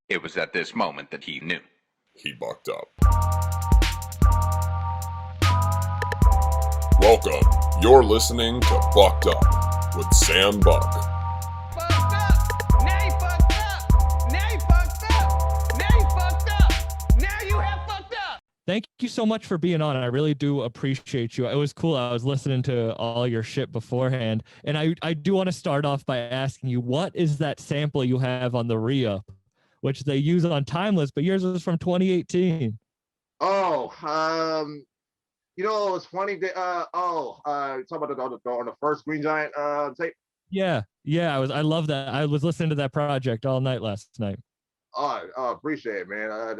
It was at this moment that he knew. He bucked up. Welcome. You're listening to Bucked Up with Sam Buck. Fucked up. Now you fucked up. Now you fucked up. Now you fucked up. Now you have fucked up. Thank you so much for being on. I really do appreciate you. It was cool. I was listening to all your shit beforehand. And I do want to start off by asking you, what is that sample you have on the re-up, which they use on Timeless, but yours was from 2018. It's funny that talk about the first Green Giant tape. Yeah. I love that. I was listening to that project all night last night. Appreciate it, man.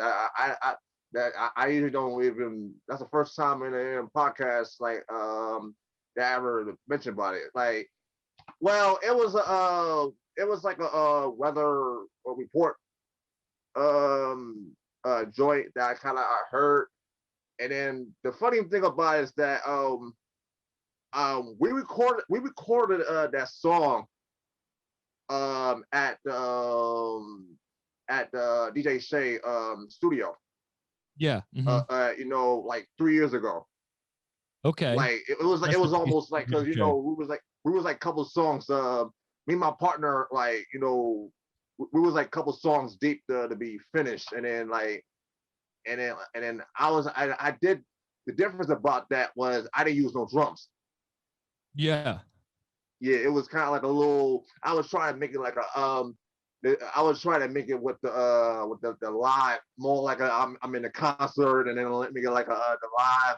I usually don't even. That's the first time in a podcast that I ever mentioned about it. Like, well, it was like a weather report joint that I kind of heard. And then the funny thing about it is that we recorded that song at DJ Shay studio. Yeah. Mm-hmm. Like 3 years ago. Okay. Like it was almost like, because we was like couple songs. Me and my partner, we was like couple songs deep to be finished, and then I did. The difference about that was I didn't use no drums. Yeah, it was kind of like a little. I was trying to make it like I was trying to make it with the live, more like I'm in a concert, and then let me get like the live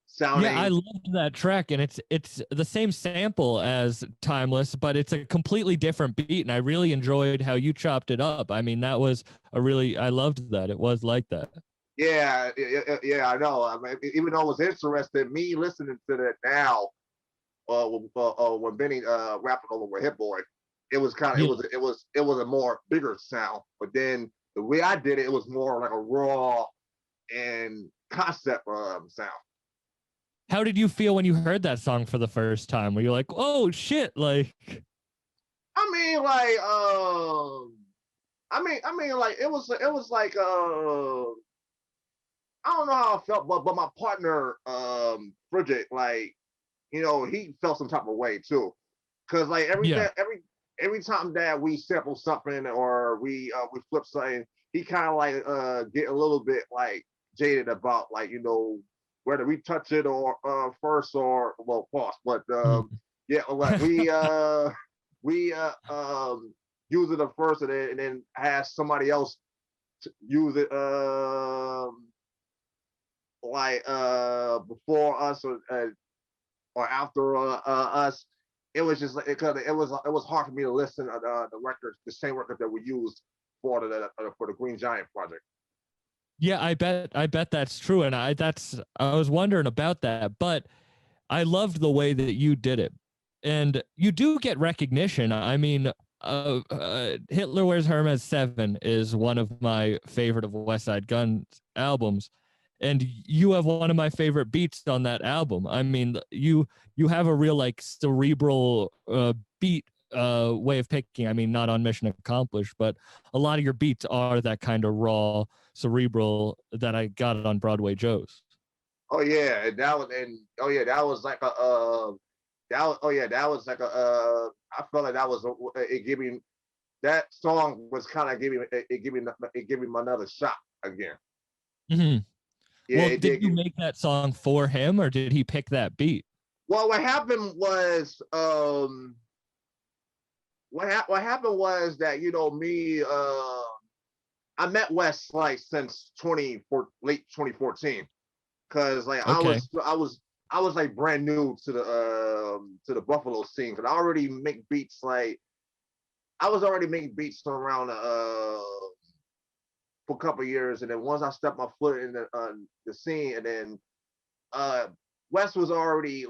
sounding. Yeah, I loved that track, and it's the same sample as Timeless, but it's a completely different beat, and I really enjoyed how you chopped it up. I mean, that was I loved that. It was like that. Yeah, I know. I mean, even though it was interesting, me listening to that now, when Benny rapping over with Hit Boy, it was kind of it was a more bigger sound. But then the way I did it, it was more like a raw and concept sound. How did you feel when you heard that song for the first time? Were you like, "Oh shit!" Like, I mean, like it was like I don't know how I felt, but my partner Bridget, he felt some type of way too, because like every time that we sample something or we flip something, he kind of get a little bit like jaded about whether we touch it or first or pause. But like we use it at first and then ask somebody else to use it before us or after us. It was just because it was hard for me to listen to the records, the same record that we used for the Green Giant project. Yeah, I bet that's true, and I was wondering about that, but I loved the way that you did it, and you do get recognition. I mean, Hitler Wears Hermes 7 is one of my favorite of West Side Gun's albums, and you have one of my favorite beats on that album. I mean, you have a real like cerebral beat way of picking. I mean, not on Mission Accomplished, but a lot of your beats are that kind of raw, cerebral that I got on Broadway Joe's. Oh yeah, that was like a that was like a I felt like that was it gave me that song was kind of giving it gave me another shot again. Mm-hmm. Yeah, well, did you make that song for him, or did he pick that beat? Well, what happened was what happened was that me I met Wes like since late 2014, because like Okay. I was like brand new to the Buffalo scene, because I already make beats I was already making beats around for a couple of years, and then once I stepped my foot in the scene, and then Wes was already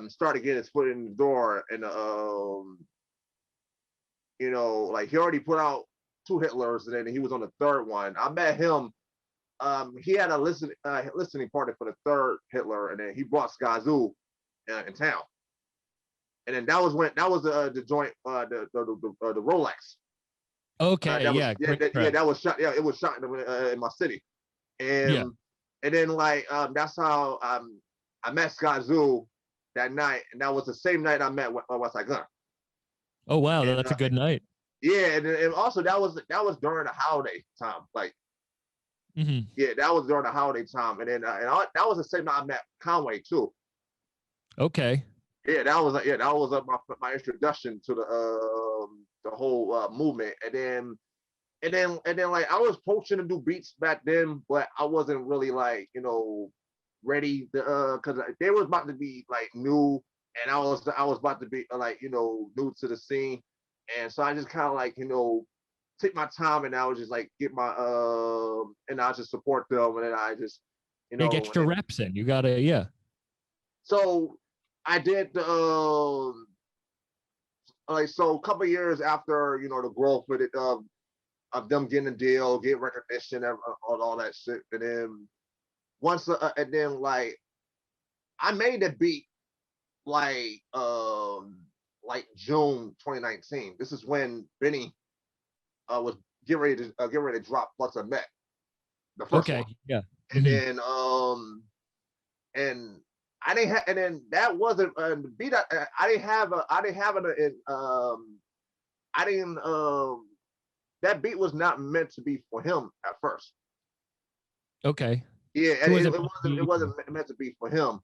started getting his foot in the door, and he already put out 2 Hitlers, and then he was on the third one. I met him. He had a listening party for the third Hitler, and then he brought Skazoo in town. And then that was the joint, the Rolex. Okay, That was yeah, yeah, great yeah, track. that was shot. Yeah, it was shot in my city, Yeah. and then like that's how I met Skyzoo that night, and that was the same night I met West Side Gun. Oh wow, And that's a good night. yeah, and also that was during the holiday time. Like Hmm. yeah, that was during the holiday time, and then that was the same night I met Conway too. Okay. Yeah, that was my introduction to the whole movement, and then like I was poaching to do beats back then, but I wasn't really like ready to because they was about to be like new, and I was about to be like new to the scene, and so I just kind of like take my time, and I would just like get my and I just support them, and then I just Yeah, get and your then, reps in. You gotta, yeah. so I did the like so a couple years after the growth with it of them getting a deal, get recognition, and all that shit, and then once and then like I made the beat like June 2019. This is when Benny was getting ready to drop Plus a Met, the first Okay. one, Yeah. and Hmm. then and I didn't have, and then that wasn't the beat. I didn't have it. I didn't that beat was not meant to be for him at first. Okay. Yeah, and Who was it it meant to wasn't it be for? wasn't meant to be for him.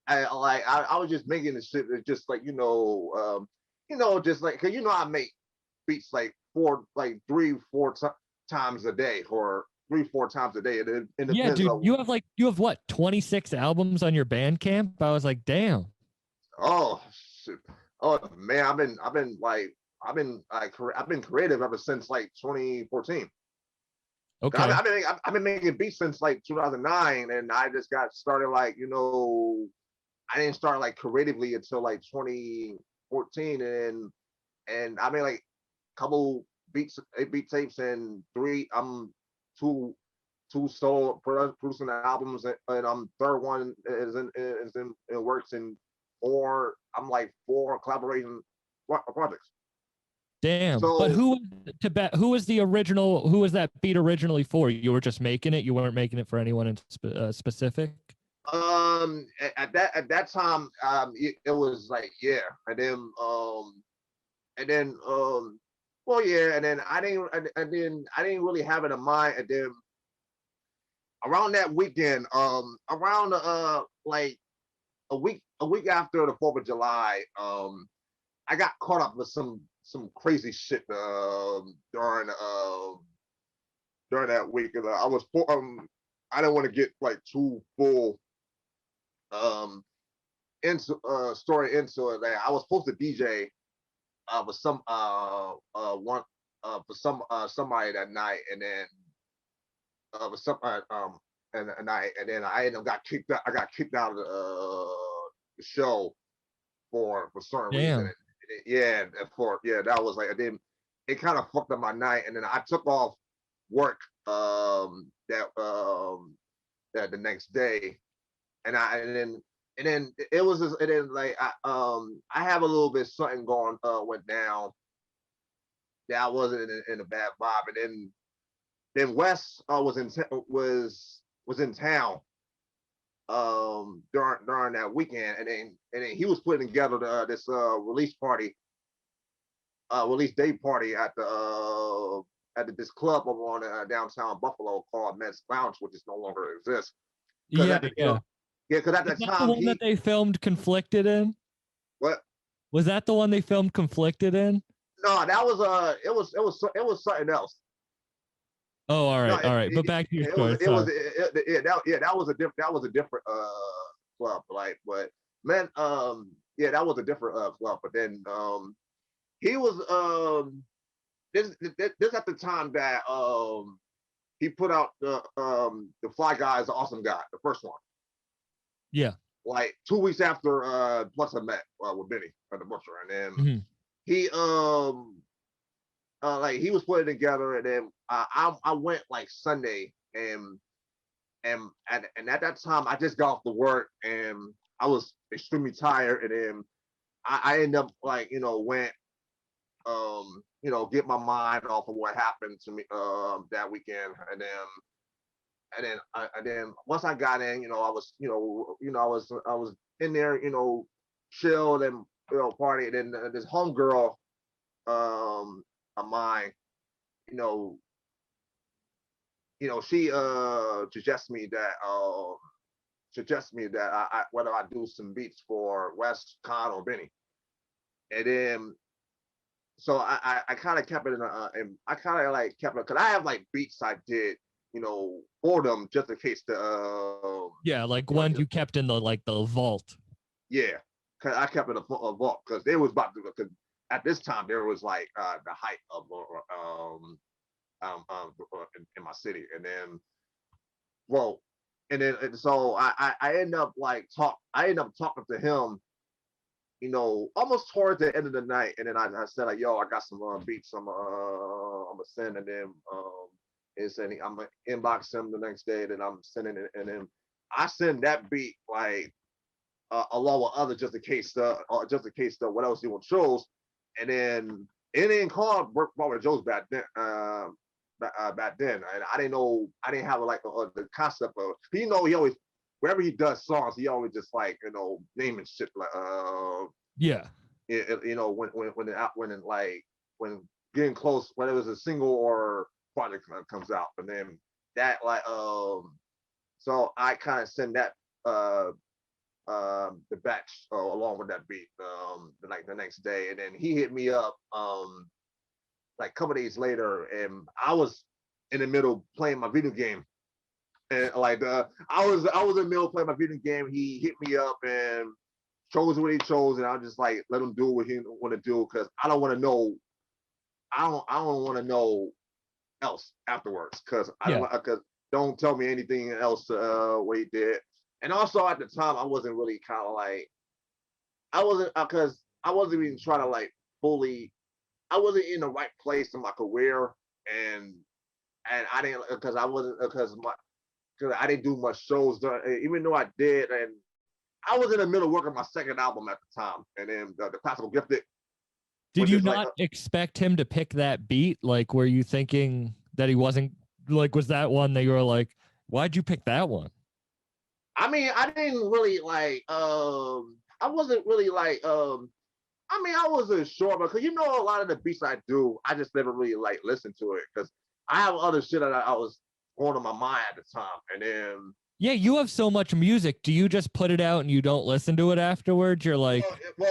I was just making the shit that just like just like cause I make beats like three, four times a day or 3, 4 times a day. It Yeah, depends dude, on you have what, 26 albums on your Bandcamp? I was like, damn. oh shit. Oh man, I've been creative ever since like 2014. Okay. I've been making beats since like 2009, and I just got started like I didn't start like creatively until like 2014, and I made like a couple beats, 8 beat tapes, and two solo producing albums, and third one is in works, and I'm like 4 collaboration projects. Damn. But So who was the original, who was that beat originally for? You were just making it, you weren't making it for anyone in specific? at that time it was like yeah, and then well yeah, and then I didn't really have it in mind, and then around that weekend around like a week after the 4th of July, I got caught up with some crazy shit during that week, and I didn't want to get like too full um into story into it. Like, I was supposed to DJ with some one for somebody that night, and then with some and I ended up got kicked out. I got kicked out of the show for certain reason. Damn. Yeah, that was like I didn't. It kind of fucked up my night, and then I took off work that the next day, and then it was just, and then like I have a little bit something going went down that I wasn't in a bad vibe, and then Wes was in town during that weekend, and then he was putting together this release day party at this club over on downtown Buffalo called Men's Lounge, which is no longer exists. Because Yeah, yeah. because at Was the that the time one that they filmed Conflicted in? what Was that the one they filmed Conflicted in? no, that was it was something else. Oh, all No, right, all right. But back to your it was story. it was Sorry. that was a different club, like, but man, that was a different club, but then he was this at the time that he put out the Fly Guy is an Awesome Guy, the first one, Yeah. like 2 weeks after Plus I met with Benny at the Butcher, and then Hmm. he like he was putting it together, and then I went like Sunday, and at that time I just got off the work, and I was extremely tired, and then I ended up like went get my mind off of what happened to me that weekend, and then once I got in, I was, I was in there, chilled and party. And then this homegirl of mine, you know, she suggests me that I whether I do some beats for West Con or Benny. And then so I kind of kept it and I kind of like kept it because I have like beats I did, for them just in case the Yeah, like ones you kept in the vault. yeah, cause I kept it a vault because they was about to, because at this time there was like the height of in my city. And then well, and so I end up talking to him, almost towards the end of the night. And then I said like, yo, I got some beats I'm gonna send. And then I'm gonna inbox him the next day. Then I'm sending it, and then I send that beat like along with other just in case what else he want shows. And then it didn't call Robert Joe's back then. Back then, and I didn't have like the concept of, he always, wherever he does songs, he always just like naming shit like yeah, when getting close, when it was a single or project comes out. And then that like so I kind of send that the batch along with that beat the next day. And then he hit me up like a couple days later, and I was in the middle playing my video game. And like I was in the middle playing my video game. He hit me up and chose what he chose, and I just like let him do what he want to do, because I don't want to know. I don't want to know else afterwards, because don't tell me anything else what he did. And also at the time I wasn't really kind of like, I wasn't, because I wasn't even trying to like fully, I wasn't in the right place in my career. And I didn't, because I didn't do much shows even though I did. And I was in the middle of working my second album at the time, and then the Classical Gifted. Did you not expect him to pick that beat? Like, were you thinking that he wasn't, like, was that one that you were like, why'd you pick that one? I mean, I didn't really like, I wasn't really like, I mean, I wasn't sure, because a lot of the beats I do, I just never really like listen to it, because I have other shit that I was going on my mind at the time. And then yeah, you have so much music. Do you just put it out and you don't listen to it afterwards? You're like, beats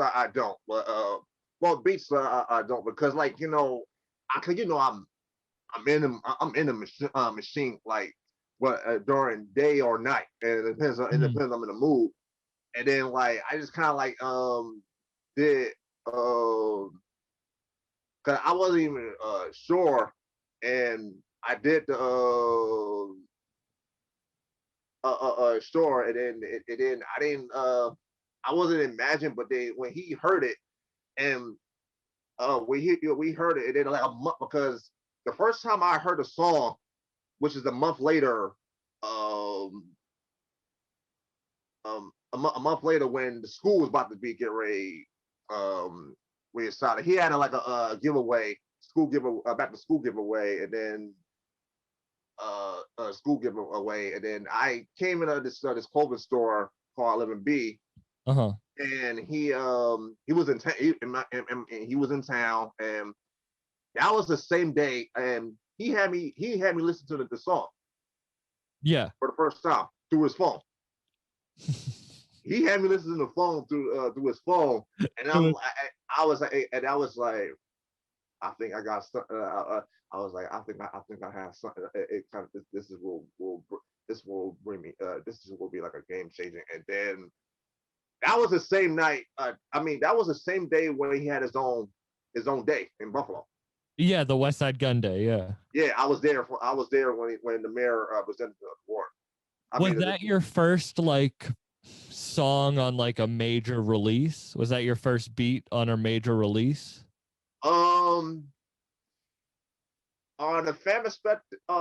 I don't. Beats I don't, because like I'm in the machine like during day or night, and it depends on, I'm in the mood. And then like I just kind of like did because I wasn't even sure, and I did the store, and then it didn't. I wasn't imagining, but when he heard it, and we heard it, and then like a month, because the first time I heard the song, which is a month later, a month later, when the school was about to be get ready, we decided he had like a giveaway, back to school giveaway, and then school giveaway, and then I came into this clothing store called 11B, and he was in he was in town, and that was the same day, and he had me listen to the song, for the first time through his phone. He had me listen to the phone through his phone, and I was like, I think I got something. I was like, I think I have something. It kind of, this will bring me. This will be like a game changing. And then that was the same night. That was the same day when he had his own day in Buffalo. Yeah, the West Side Gun Day. Yeah. Yeah, I was there when the mayor presented the award. Was that your first like song on like a major release? Was that your first beat on a major release? On a fan perspective, they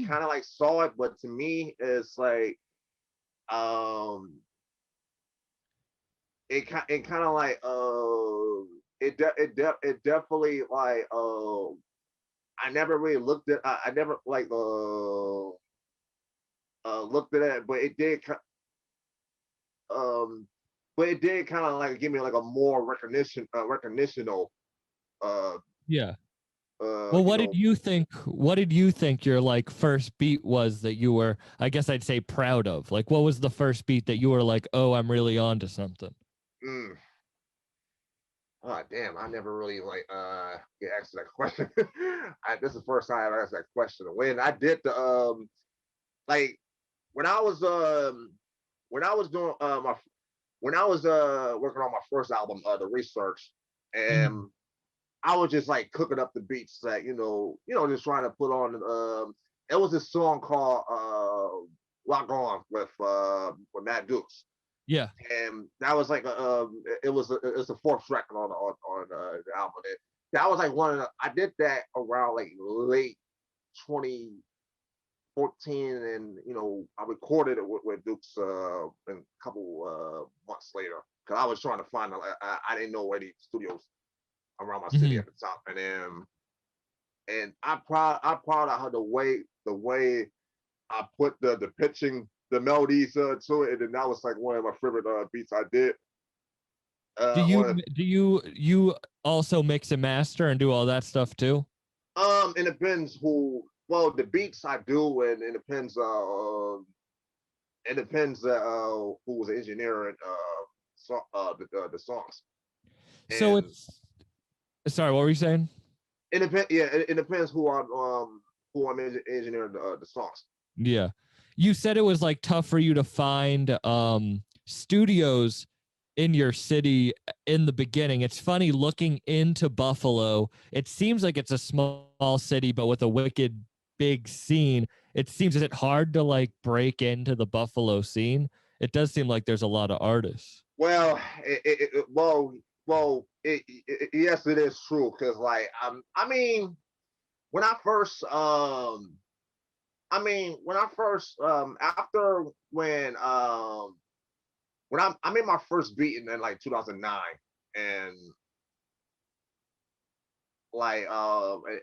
kind of like saw it, but to me, it's like, it kind of like it definitely like I never really looked at I never like looked at it, um but it did kind of like give me like a more recognitional uh Yeah. Well, you what did know. you think? What did you think your like first beat was that you were, I guess I'd say, proud of? Like, what was the first beat that you were like, oh, I'm really on to something? Mm. Oh damn, I never really like get asked that question. This is the first time I asked that question. When I did the like when I was when I was doing my when I was working on my first album, the research, Mhm. and I was just like cooking up the beats that just trying to put on. It was this song called "Rock On" with Matt Dukes, Yeah. and that was like it's the fourth track on the album. That was like one of the, I did that around like late 2014, and I recorded it with Dukes a couple months later because I was trying to find I didn't know any studios around my city Hmm. at the time, and I'm proud of how the way I put the pitching the melodies to it, and that was like one of my favorite beats I did. Do On you do you also mix and master and do all that stuff too? it depends who. Well, the beats I do, and it depends who was the engineer and the songs, So and it's sorry, what were you saying? it depends. Yeah, it depends who I'm engineering the songs. Yeah. You said it was like tough for you to find studios in your city in the beginning. It's funny looking into Buffalo. It seems like it's a small city, but with a wicked big scene. It seems it hard to like break into the Buffalo scene. It does seem like there's a lot of artists. Well, yes, it is true because like I mean when I first after when I made my first beat in like 2009, and like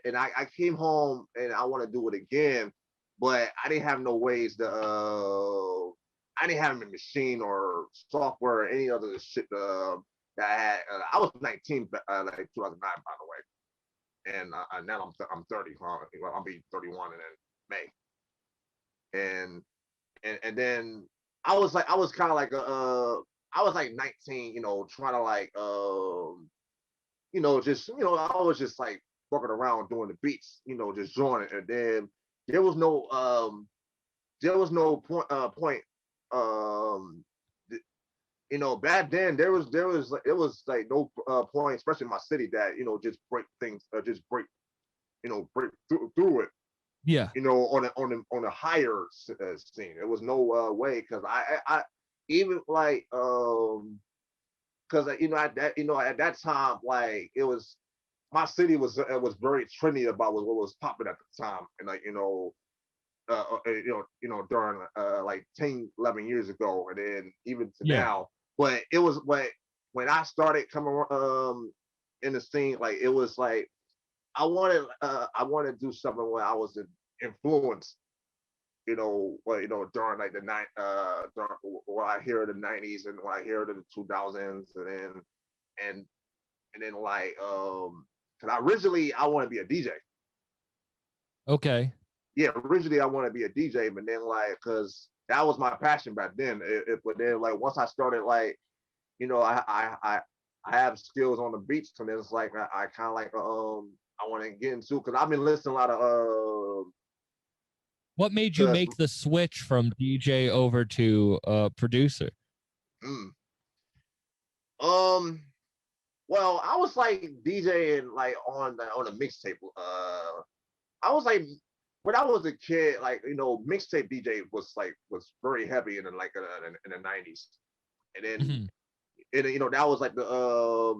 and I came home and I want to do it again, but I didn't have no ways to I didn't have a machine or software or any other shit that I had. I was 19 like 2009, by the way, and now I'm 30. I'll be 31 in May, and and then I was kind of like I was like 19, trying to like just I was just like fucking around doing the beats, just drawing it, and then there was no point um back then there was like no point, especially in my city, that just break things, just break through it, Yeah. on a higher scene. There was no way, because I even like because at that time, like it was my city was very trendy about what was popping at the time, and like during like 10, 11 years ago, and then even to Yeah. now. But it was but when I started coming in the scene, like it was like I wanted to do something where I was influenced, during like the night, during what I hear the '90s and what I hear the 2000s, and and then like because originally I want to be a DJ. Okay. Yeah, originally I want to be a DJ, but then like because that was my passion back then. But then like once I started like I have skills on the beats, and then it's like I kind of like I want to get into, because I've been listening a lot of What made you because make the switch from DJ over to producer? mm, um well, I was like DJing like on a mixtape. I was like when I was a kid, like mixtape DJ was very heavy in the '90s, and then Mhm. that was like the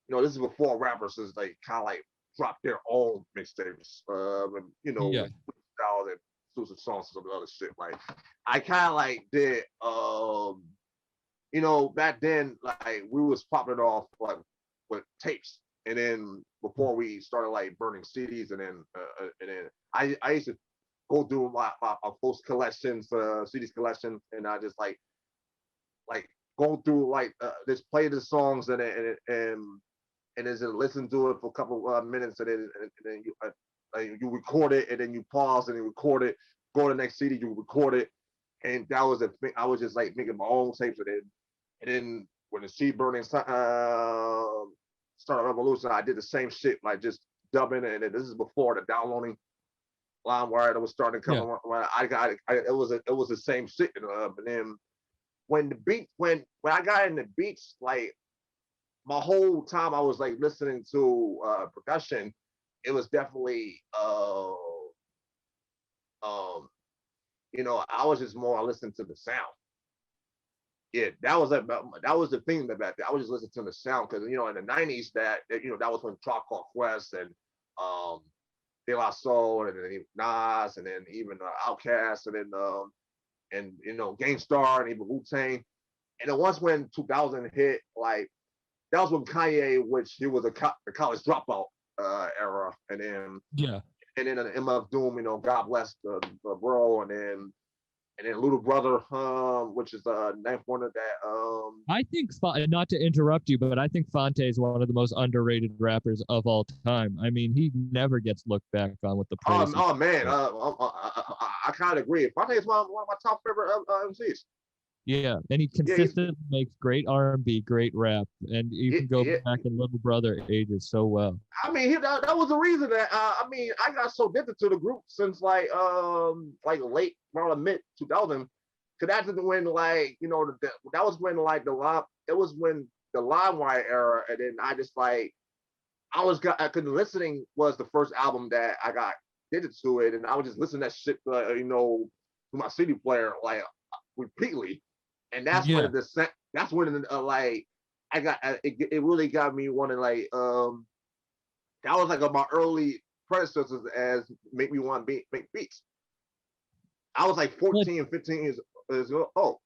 this is before rappers is like kind of like dropped their own mixtapes, and Yeah. styles and exclusive songs and some other shit. Like I kind of like did back then, like we was popping off like with tapes, and then before we started like burning CDs, and then I used to go through my post collections, CDs collections, and I just like go through like just play the songs and just listen to it for a couple minutes, and then you record it, and then you pause and then record it, go to the next CD, you record it, and that was the thing. I was just like making my own tapes, and then when the seed burning started revolution, I did the same shit, like just dubbing it. And this is before the downloading LimeWire that was starting to come around. It was the same shit. And then when I got in the beats, like my whole time I was like listening to percussion, it was definitely I was just more listening to the sound. Yeah, that was the thing that back then. I was just listening to the sound because in the '90s that was when Tribe Called Quest and De La Soul and then Nas and then even Outkast and then Gangstar and even Wu Tang. And then once when 2000 hit, like that was when Kanye, which he was a college dropout era, and then MF Doom, God bless the bro, and then Little Brother, which is the ninth one of that. I think, not to interrupt you, but I think Fonte is one of the most underrated rappers of all time. I mean, he never gets looked back on with the praise. Oh man, I kind of agree. Fonte is one of my top favorite MCs. Yeah, and he consistently makes great R&B, great rap, and you can go back and Little Brother ages so well. I mean, that was the reason that I got so addicted to the group since like late around mid 2000, because that's when that was when like it was when the LimeWire era, and then I just like because listening was the first album that I got addicted to it, and I was just listening to that shit to my CD player like repeatedly. And that's when like I got it really got me wanting like that was like my early predecessors as make me want to make beats. I was like 14 and 15 years old.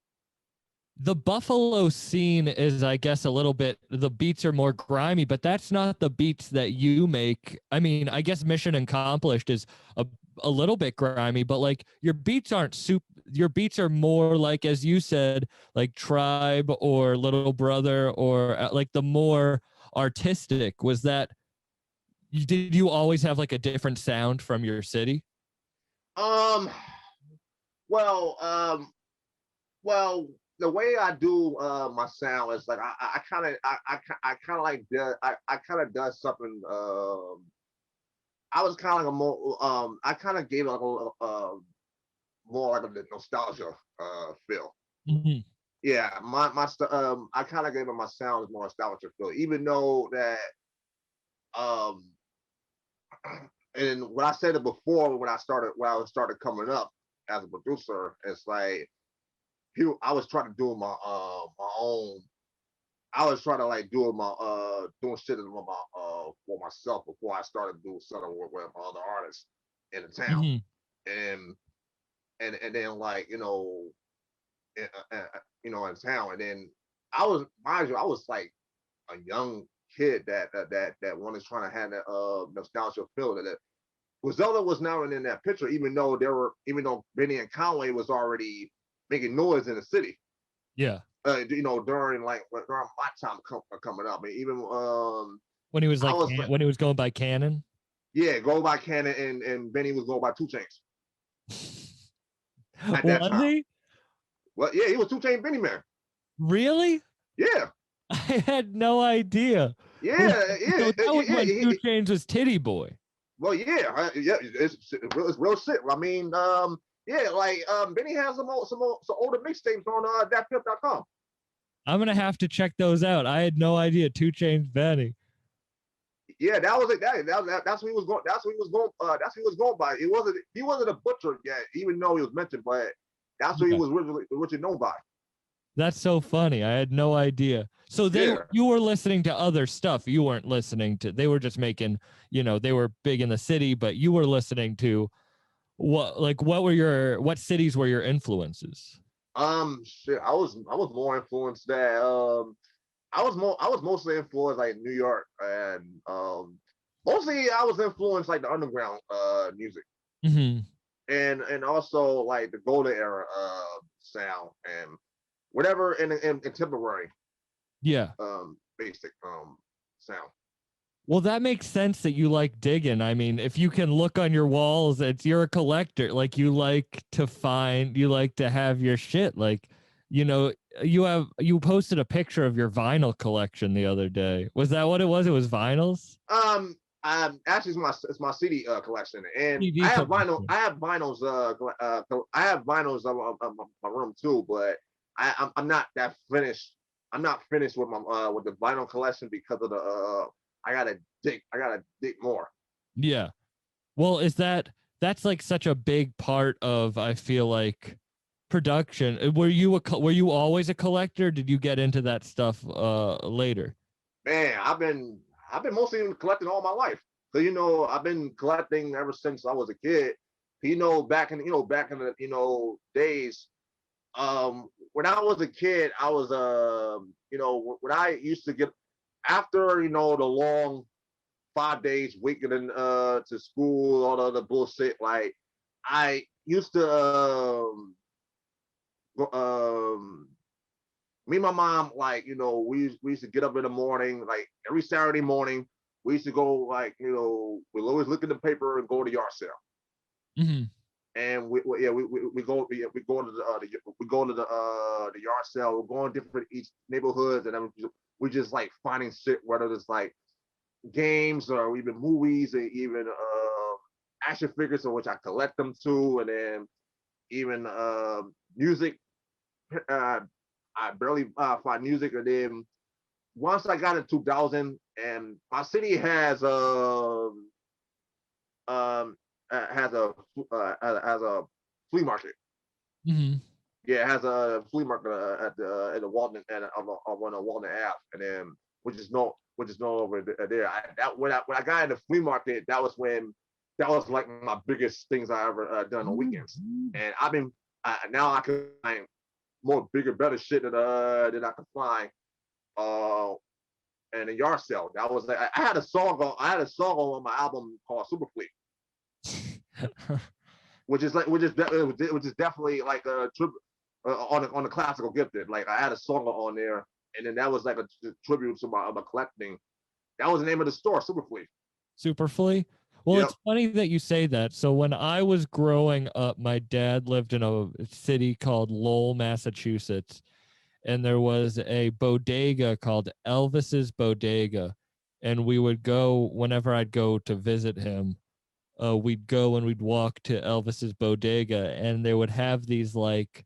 The Buffalo scene is, I guess, a little bit, the beats are more grimy, but that's not the beats that you make. I mean, I guess Mission Accomplished is a little bit grimy, but like your beats aren't your beats are more like, as you said, like Tribe or Little Brother, or like the more artistic. Did you always have like a different sound from your city? Well, the way I do my sound is like I kind of like I kind of does something. I was kind of like a more I kind of gave it like a more like a nostalgia feel. Mm-hmm. Yeah, I kind of gave it my sound more nostalgia feel, even though that and when I said it before when I started coming up as a producer, it's like I was trying to do my own. I was trying to like do doing shit for myself before I started doing something with other artists in the town, Mm-hmm. and then like in town, and then I was like a young kid that one is trying to have that nostalgia feel that Griselda was now in that picture, even though Benny and Conway was already making noise in the city. Yeah. During my time coming up, and even when he was when he was going by Cannon. Yeah, go by Cannon, and Benny was going by 2 Chainz. Was he? Well, yeah, he was 2 Chainz Benny man. Really? Yeah. I had no idea. Yeah, So that was when 2 Chainz was Titty Boy. Well, yeah, it's real shit. I mean, yeah, like Benny has some older mixtapes on thatpip.com. I'm gonna have to check those out. I had no idea 2 Chainz Benny. Yeah, that was it. That's what he was going. That's what he was going. That's what he was going by. He wasn't a butcher yet, even though he was mentioned, but that's what he was originally known by. That's so funny. I had no idea. So you were listening to other stuff. You weren't listening to. They were just making. They were big in the city, but you were listening to what cities were your influences? Shit, I was more influenced that I was mostly influenced like New York and mostly I was influenced like the underground music Hmm. and also like the golden era sound and whatever in contemporary Yeah. basic sound. Well, that makes sense that you like digging. I mean, if you can look on your walls, you're a collector. Like you like to have your shit. Like, you know, you posted a picture of your vinyl collection the other day. Was that what it was? It was vinyls? Actually it's my CD collection and TV I collection. have vinyls I have vinyls of my room too, but I'm not that finished. I'm not finished with the vinyl collection because of the I gotta dig more. Yeah. Well, that's like such a big part of, I feel like, production. Were you always a collector? Did you get into that stuff later? Man, I've been mostly collecting all my life. So I've been collecting ever since I was a kid. Back in the days when I was a kid, I was when I used to get after the long 5 days waking to school, all the other bullshit. Like I used to me and my mom, like we used to get up in the morning, like every Saturday morning. We used to go, like we'll always look at the paper and go to yard sale. Hmm. And we go to the yard sale. We're going to different each neighborhoods, and then we just like finding shit, whether it's like games or even movies, and even action figures, of which I collect them too, and then even music. Uh, I barely find music, and then once I got in 2000, and my city um has a has a flea market. Hmm. Yeah, it has a flea market at the Walden and on a Walden Ave, and then which is no over there. When I got in the flea market, that was like my biggest things I ever done on weekends, and I've been now I can find more bigger, better shit than I can find uh in a yard sale. That was like I had a song on my album called Super Fleet, which is definitely like a trip on the classical gifted. Like I had a song on there, and then that was like a tribute to my collecting. That was the name of the store, Super Fleet. Superfly. Well, Yep. it's funny that you say that. So when I was growing up, my dad lived in a city called Lowell, Massachusetts, and there was a bodega called Elvis's Bodega, and we would go whenever I'd go to visit him. We'd go and we'd walk to Elvis's Bodega, and they would have these like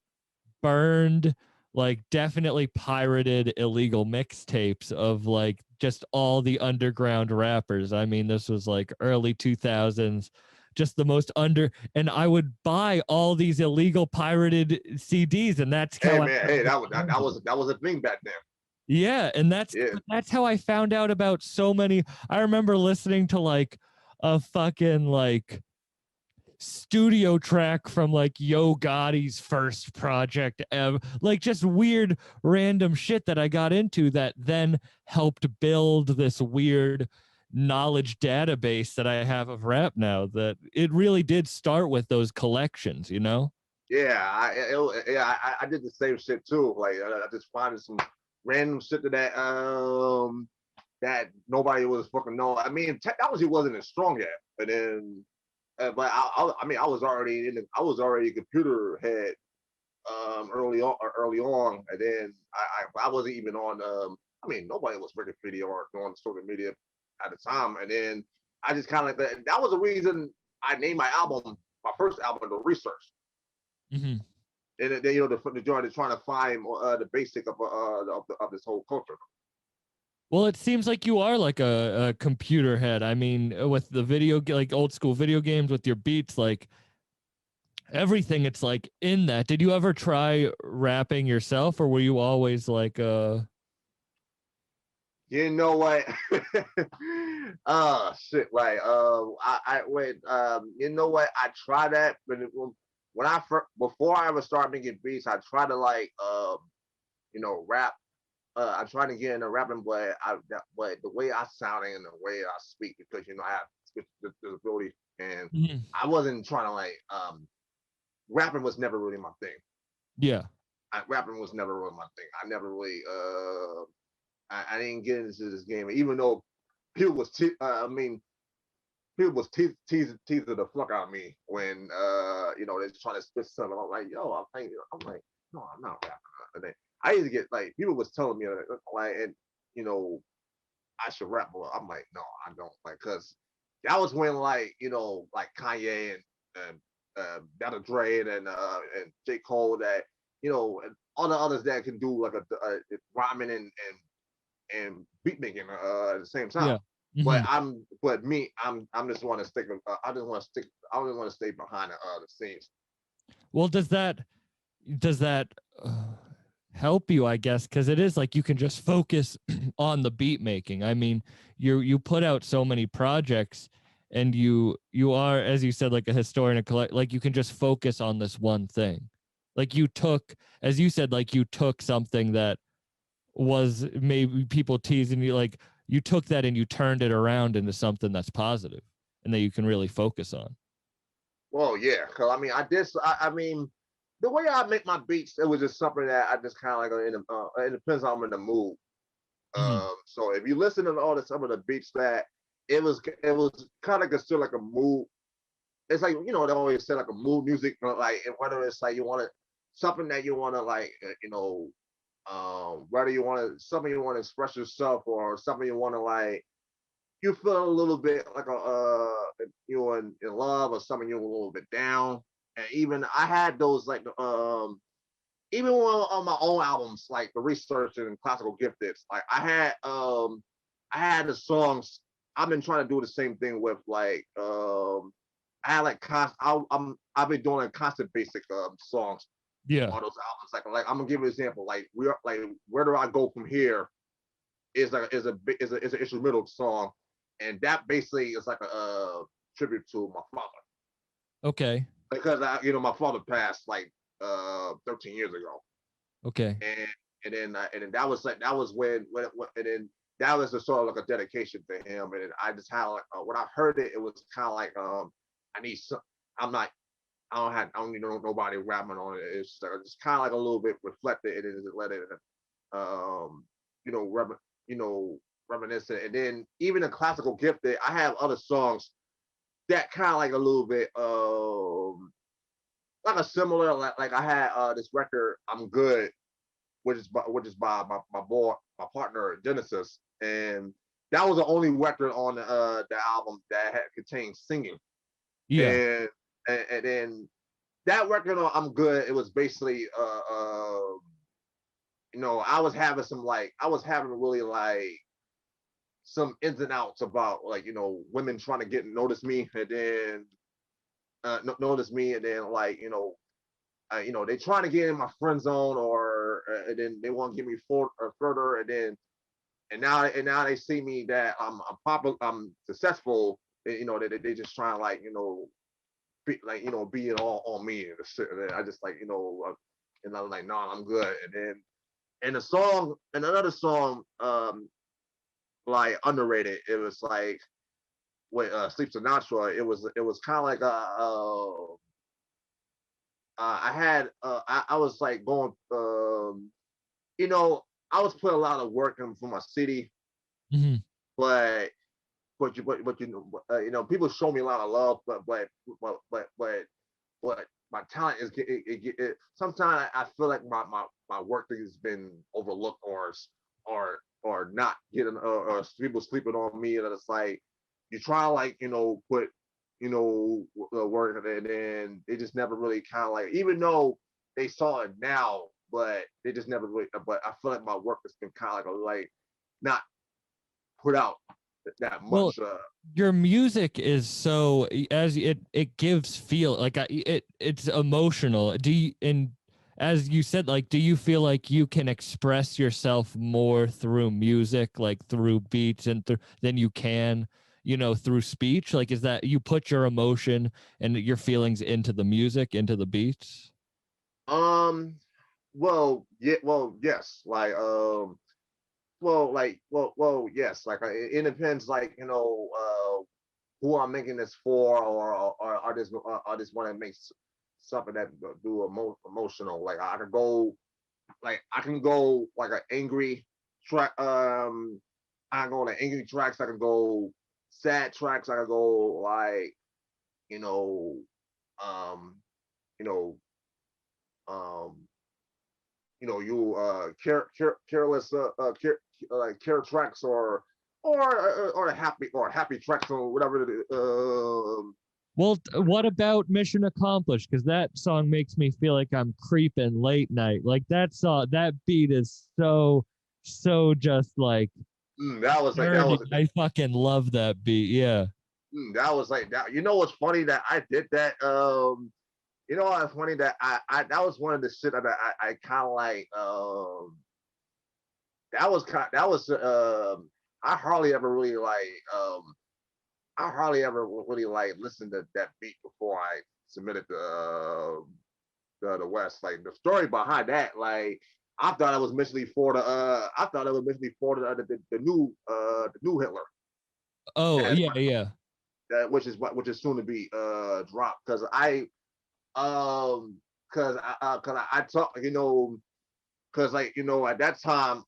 burned, like definitely pirated illegal mixtapes of like just all the underground rappers. I mean, this was like early 2000s, just the most and I would buy all these illegal pirated CDs, and that's Hey how I man, hey, that was a thing back then. yeah, and Yeah. that's how I found out about so many. I remember listening to like a fucking like studio track from like Yo Gotti's first project ever, like just weird random shit that I got into that then helped build this weird knowledge database that I have of rap now. That it really did start with those collections, you know? I did the same shit too. Like I just finding some random shit that nobody was fucking know. I mean, technology wasn't as strong yet, but then but I mean, I was already a computer head early on, and then I wasn't even on. I mean, nobody was freaking video or on social media at the time, and then I just kind of like that was the reason I named my first album, The Research. Mm-hmm. And then the joint is trying to find the basic of this whole culture. Well, it seems like you are like a computer head. I mean, with the like old school video games with your beats, like everything, it's like in that. Did you ever try rapping yourself, or were you always like You know what? Shit. Like, I wait. You know what? I tried that, but when I first, before I ever started making beats, I tried to like rap. I tried to get into rapping, but the way I sound and the way I speak, because I have speech disability, and Mhm. I wasn't trying to like rapping was never really my thing. Yeah. Rapping was never really my thing. I never really I didn't get into this game, even though people was people was teasing the fuck out of me when they're trying to spit something. I'm like, yo, I'm like, no, I'm not rapping. And then I used to get like people was telling me like, and you know, I should rap more. I'm like, no, I don't, like, cause that was when like like Kanye and Dr. Dre and J. Cole, that and all the others that can do like a rhyming and beat making at the same time. Yeah. Mhm. I'm just want to stick. I just want to stick. I just want to stay behind the scenes. Well, does that help you, I guess, because it is like you can just focus on the beat making. I mean, you put out so many projects, and you are, as you said, like a historian, like you can just focus on this one thing. Like you took, as you said, like you took something that was maybe people teasing you, like you took that and you turned it around into something that's positive and that you can really focus on. Well, yeah, cause I mean, I mean, the way I make my beats, it was just something that I just kind of like it depends on I'm in the mood. Mhm. So if you listen to some of the beats that it was kind of considered like a mood. It's like they always say like a mood music, but like, and whether it's like you want to something that you want to like whether you want to something you want to express yourself, or something you want to like you feel a little bit like you're in love, or something you're a little bit down. And even I had those like even on my own albums, like the Research and Classical Gifted, like I had the songs. I've been trying to do the same thing with like I had like I've been doing like constant basic songs Yeah. on those albums. Like I'm gonna give you an example. Like where do I go from here is like is an instrumental song, and that basically is like a tribute to my father, Okay. because my father passed like 13 years ago. Okay. And then that was when and then that was a sort of like a dedication to him. And I just had like when I heard it, it was kind of like I need some. I'm not. I don't need nobody rapping on it. It's kind of like a little bit reflected, and then just let it um you know rem, reminiscent. And then even in Classical Gifted, I have other songs that kind of like a little bit like a similar, like I had this record, I'm Good, which is by my partner Genesis, and that was the only record on the album that had contained singing. Yeah. And and then that record on I'm Good, it was basically I was having really like some ins and outs about like women trying to get notice me, and then notice me, and then like they trying to get in my friend zone, or and then they want to get me further, and now they see me that I'm popular, I'm successful. They just trying to like be it all on me and shit. And I just like and I'm like, nah, I'm good. And then another song like underrated. It was like with Sleep Sinatra. It was kind of like I had I was like going you know I was putting a lot of work in for my city, Mhm. but people show me a lot of love, but my talent is sometimes I feel like my work has been overlooked, or not getting or people sleeping on me, and it's like you try to like put the work, and then they just never really kind of like, even though they saw it now, but they just never really, but I feel like my work has been kind of like not put out that Well, much. your music is so, as it gives feel like it's emotional. Do you, and as you said, like, do you feel like you can express yourself more through music, like through beats and through than you can through speech? Like, is that you put your emotion and your feelings into the music, into the beats? Well, yeah, well, yes, like, yes, like it depends, like, who I'm making this for, or I just want to make something that do emotional. Like I can go like an angry track. I can go like angry tracks. I can go sad tracks. I can go like you know, um, you know, um, careless like care tracks or happy tracks or whatever it is. Well, what about Mission Accomplished? Because that song makes me feel like I'm creeping late night. Like that song, that beat is so just like that was like nerdy. I fucking love that beat. Yeah. That was like that. You know what's funny that I did that. You know what's funny that I that was one of the shit that I kind of like. That was I hardly ever really like. I hardly ever really like listened to that beat before I submitted the West. Like the story behind that, like I thought it was initially for the I thought it was initially for the new Hitler. Oh yeah, yeah. Which is soon to be dropped because I talk because like at that time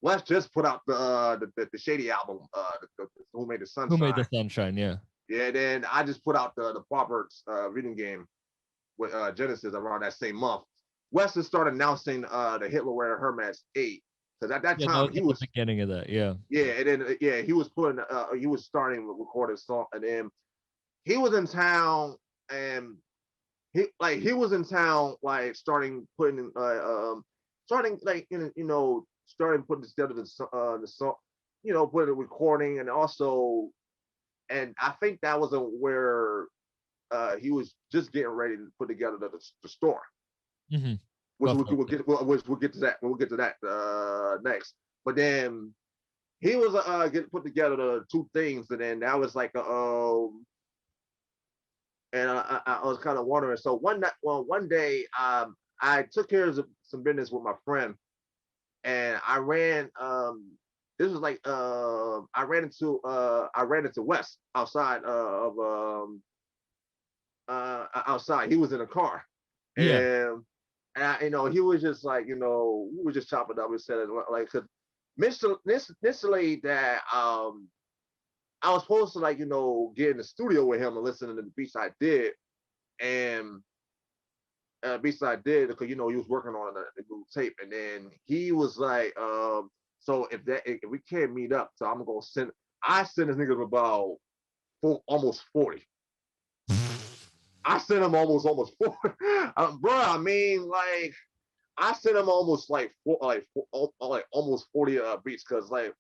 West just put out the Shady album Who Made the Sunshine. Who Made the Sunshine? Yeah. Yeah. Then I just put out the Proverbs reading game with Genesis around that same month. West has started announcing the Hitler Wear Hermes 8 because at that time he was the beginning of that. Yeah. Yeah, and then he was putting he was starting to record a song, and then he was in town, and he was in town like starting putting starting like starting putting together the song, putting a recording, and also, and I think that was where he was just getting ready to put together the store. Mm-hmm. Which we'll get to that. We'll get to that next. But then he was getting put together the two things, and then that was like and I was kind of wondering. So one day, I took care of some business with my friend, and I ran. This was like I ran into West outside outside. He was in a car, yeah. And he was just like we were just chopping up and said like initially that I was supposed to like get in the studio with him and listen to the beats I did, and beats I did because he was working on the new tape, and then he was like, so if we can't meet up, so I'm gonna send. I sent this nigga about almost 40. I sent him almost 40, bro. I mean, like I sent him almost like almost 40 beats because like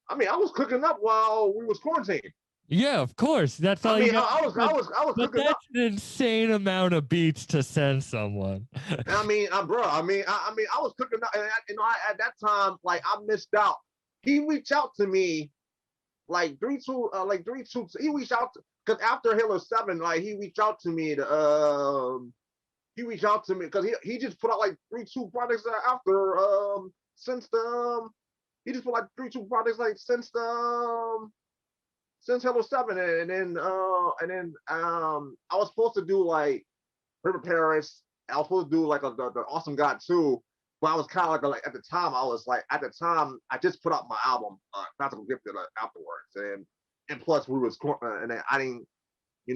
I mean I was cooking up while we was quarantined. Yeah, of course. That's all. I mean, I was cooking up. That's an insane amount of beats to send someone. I mean, bro. I mean, I was cooking up, and at that time, like I missed out. He reached out to me, like 3-2. He reached out because after Halo 7, like he reached out to me because he just put out like 3-2 projects after since the he just put like 3-2 projects like since Halo 7, and then I was supposed to do like River Paris. I was supposed to do like the Awesome God 2, but I was kind of like at the time I just put out my album Classical Gifted afterwards, and plus we was and then I didn't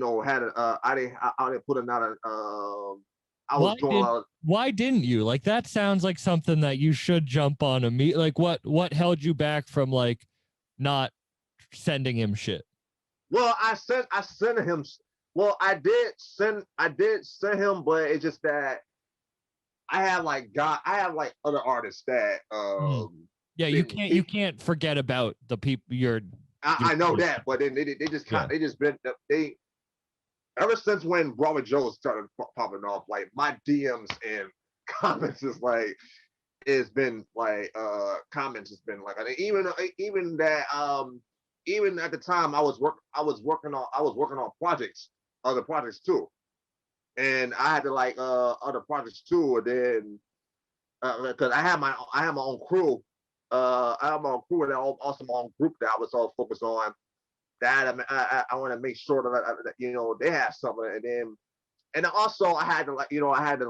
I didn't put another I was doing why didn't you? Like that sounds like something that you should jump on immediately. Like what held you back from like not sending him shit? Well, I sent him. Well, I did send him, but it's just that I have like other artists that yeah, you can't forget about the people I know that, but then they just they ever since when Brother Joe started popping off, like my DMs and comments is like it's been like comments has been like even that even at the time I was working on projects, other projects too. And I had to like other projects too, and then because I have my own crew. I have my own crew and also my own group that I was all focused on. That I want to make sure that you know they have something, and also I had to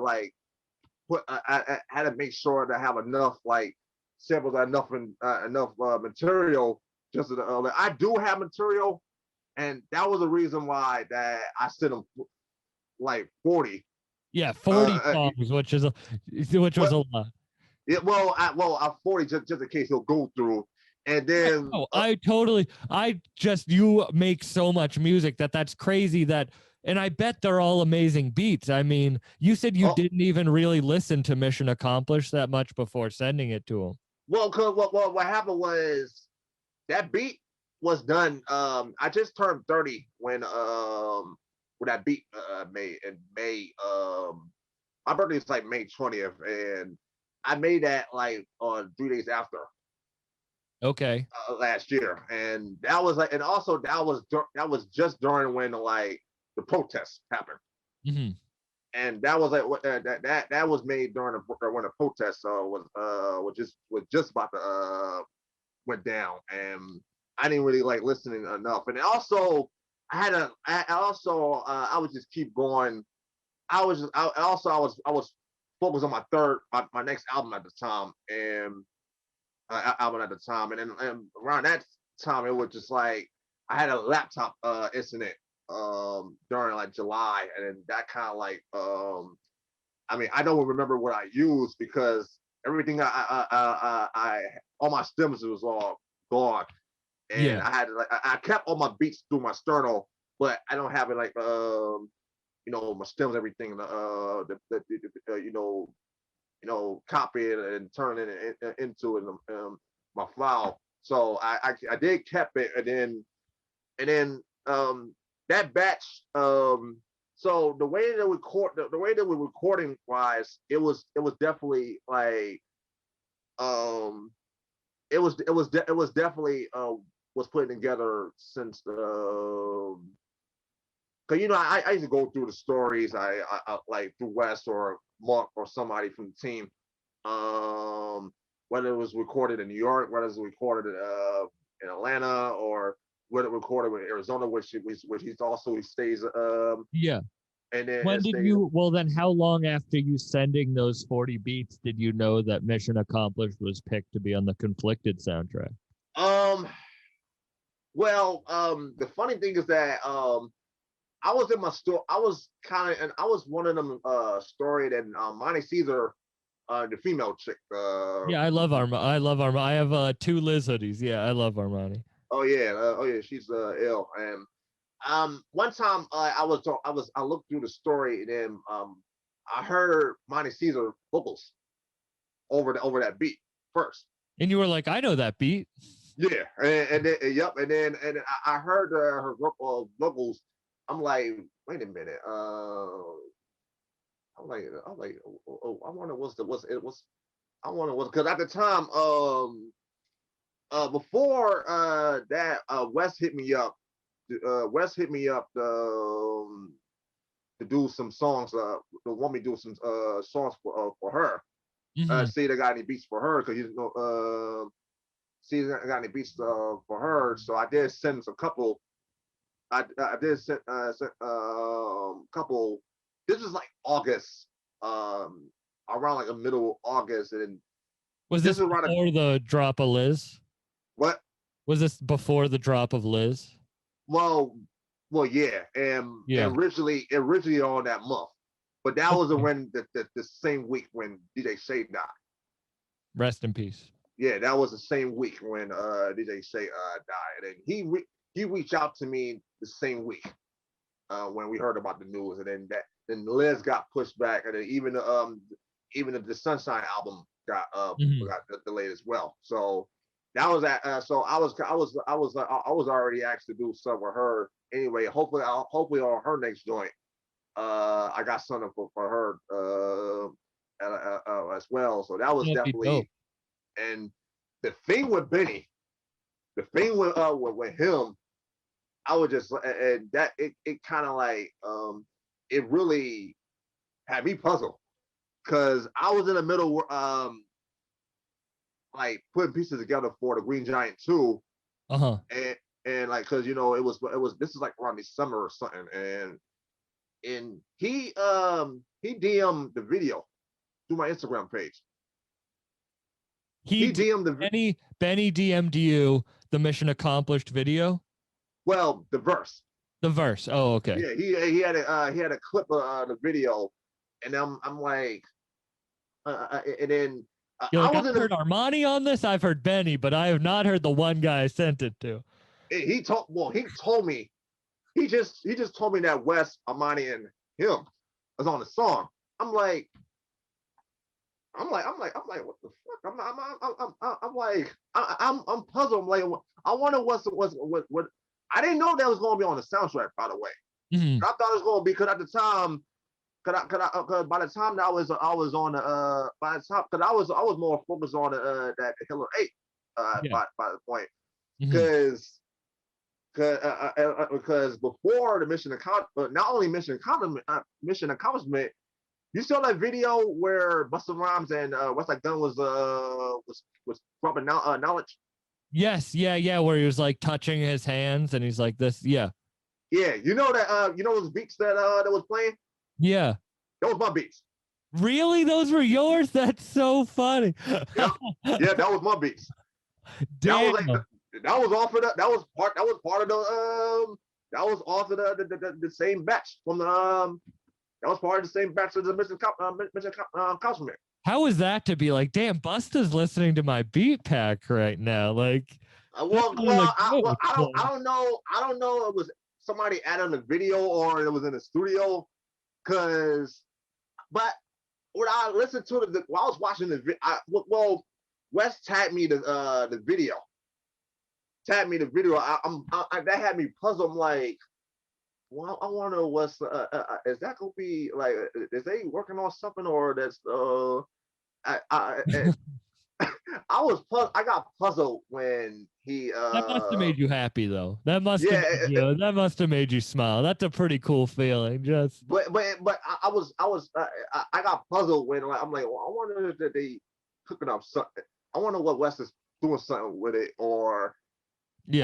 like put I had to make sure to have enough like samples, enough material. Just I do have material, and that was the reason why that I sent them like 40. Yeah, 40 songs, which was a lot. Yeah, I 40 just in case he'll go through, and then Oh, you make so much music that's crazy and I bet they're all amazing beats. I mean, you said you didn't even really listen to Mission Accomplished that much before sending it to him. Well, what happened was that beat was done. I just turned 30 when that beat made in May. My birthday is like May 20th, and I made that like on 3 days after. Okay. Last year, and that was like, and also that was just during when like the protests happened, and that was like that was made during when the protests was just about to went down, and I didn't really like listening enough, and also I would just keep going. I was focused on my next album at the time, and and around that time it was just like I had a laptop incident during like July, and then that kind of like I mean I don't remember what I used because everything I all my stems was all gone, and I had to, like I kept all my beats through my sternal, but I don't have it like you know my stems, everything copy it and turn it into my file. So I did kept it, and then that batch. So the way that we recording wise, it was definitely like it was definitely was put together since the. Cause you know I used to go through the stories I like through Wes or Mark or somebody from the team, whether it was recorded in New York, whether it was recorded in Atlanta, or whether it was recorded in Arizona, which he stays. Yeah. And then when did you? Well, then how long after you sending those 40 beats did you know that Mission Accomplished was picked to be on the Conflicted soundtrack? Well, the funny thing is that I was in my store. I was one of them story that Monty Caesar, the female chick. Yeah, I love Armani. I have 2 Liz hoodies. Yeah, I love Armani. Oh yeah, she's ill. And one time I looked through the story, and then I heard Monty Caesar vocals over that beat first. And you were like, I know that beat. Yeah, and then yep, and then I heard her vocals. I'm like, wait a minute. I'm like, I wonder I wonder what's because at the time, before that, Wes hit me up. Wes hit me up to do some songs. To want me to do some songs for her. See, they got any beats for her because see, they got any beats for her. So I did send a couple. I did send couple. This was like August, around like the middle of August, and was this before the drop of Liz? What was this before the drop of Liz? Well, yeah, and originally on that month, but that was when the same week when DJ Shay died. Rest in peace. Yeah, that was the same week when DJ Shay died, and he reached out to me the same week when we heard about the news, and then Liz got pushed back, and then even the Sunshine album got delayed as well. So that was that. So I was already asked to do something with her anyway. Hopefully on her next joint, I got something for her as well. So that was definitely. And the thing with Benny the thing with him, I would just and that it kind of like it really had me puzzled because I was in the middle like putting pieces together for the Green Giant 2. And like because it was this is like around December or something, and he DM'd the video through my Instagram page. He DM'd the Benny DM'd you the mission accomplished video. Well, the verse. The verse. Oh, okay. Yeah, he had a clip of the video, and I'm like, and then You're like, I've heard Armani on this. I've heard Benny, but I have not heard the one guy I sent it to. He told me, he just told me that Wes, Armani, and him was on the song. I'm like, what the fuck? I'm puzzled. I'm like, I wonder what. I didn't know that was going to be on the soundtrack, by the way. Mm-hmm. I thought it was going to be because at the time, cause by the time that I was on the by the time because I was more focused on that Hiller 8 by the point because because before the mission accomplishment, not only mission accomplishment, you saw that video where Busta Rhymes and Westside Gunn was dropping knowledge. Yes, yeah, where he was like touching his hands and he's like this, yeah. Yeah, you know those beats that was playing? Yeah. That was my beats. Really? Those were yours? That's so funny. Yeah, that was my beats. Damn. That was off of that was part of the that was off of the same batch from the that was part of the same batch of the mission accomplishment. How was that to be like, damn, Busta's listening to my beat pack right now? Like, I don't know. I don't know if it was somebody added on the video or it was in the studio. But when I listened to it, while I was watching the video, Wes tagged me the video. Tagged me the video. That had me puzzled. I'm like, well, I wonder what's is that gonna be like? Is they working on something or that's I was I got puzzled when he that must have made you happy though. That must have made you smile. That's a pretty cool feeling. Just but I got puzzled when I'm like, well, I wonder if they cooking up something. I wonder what Wes is doing something with it or he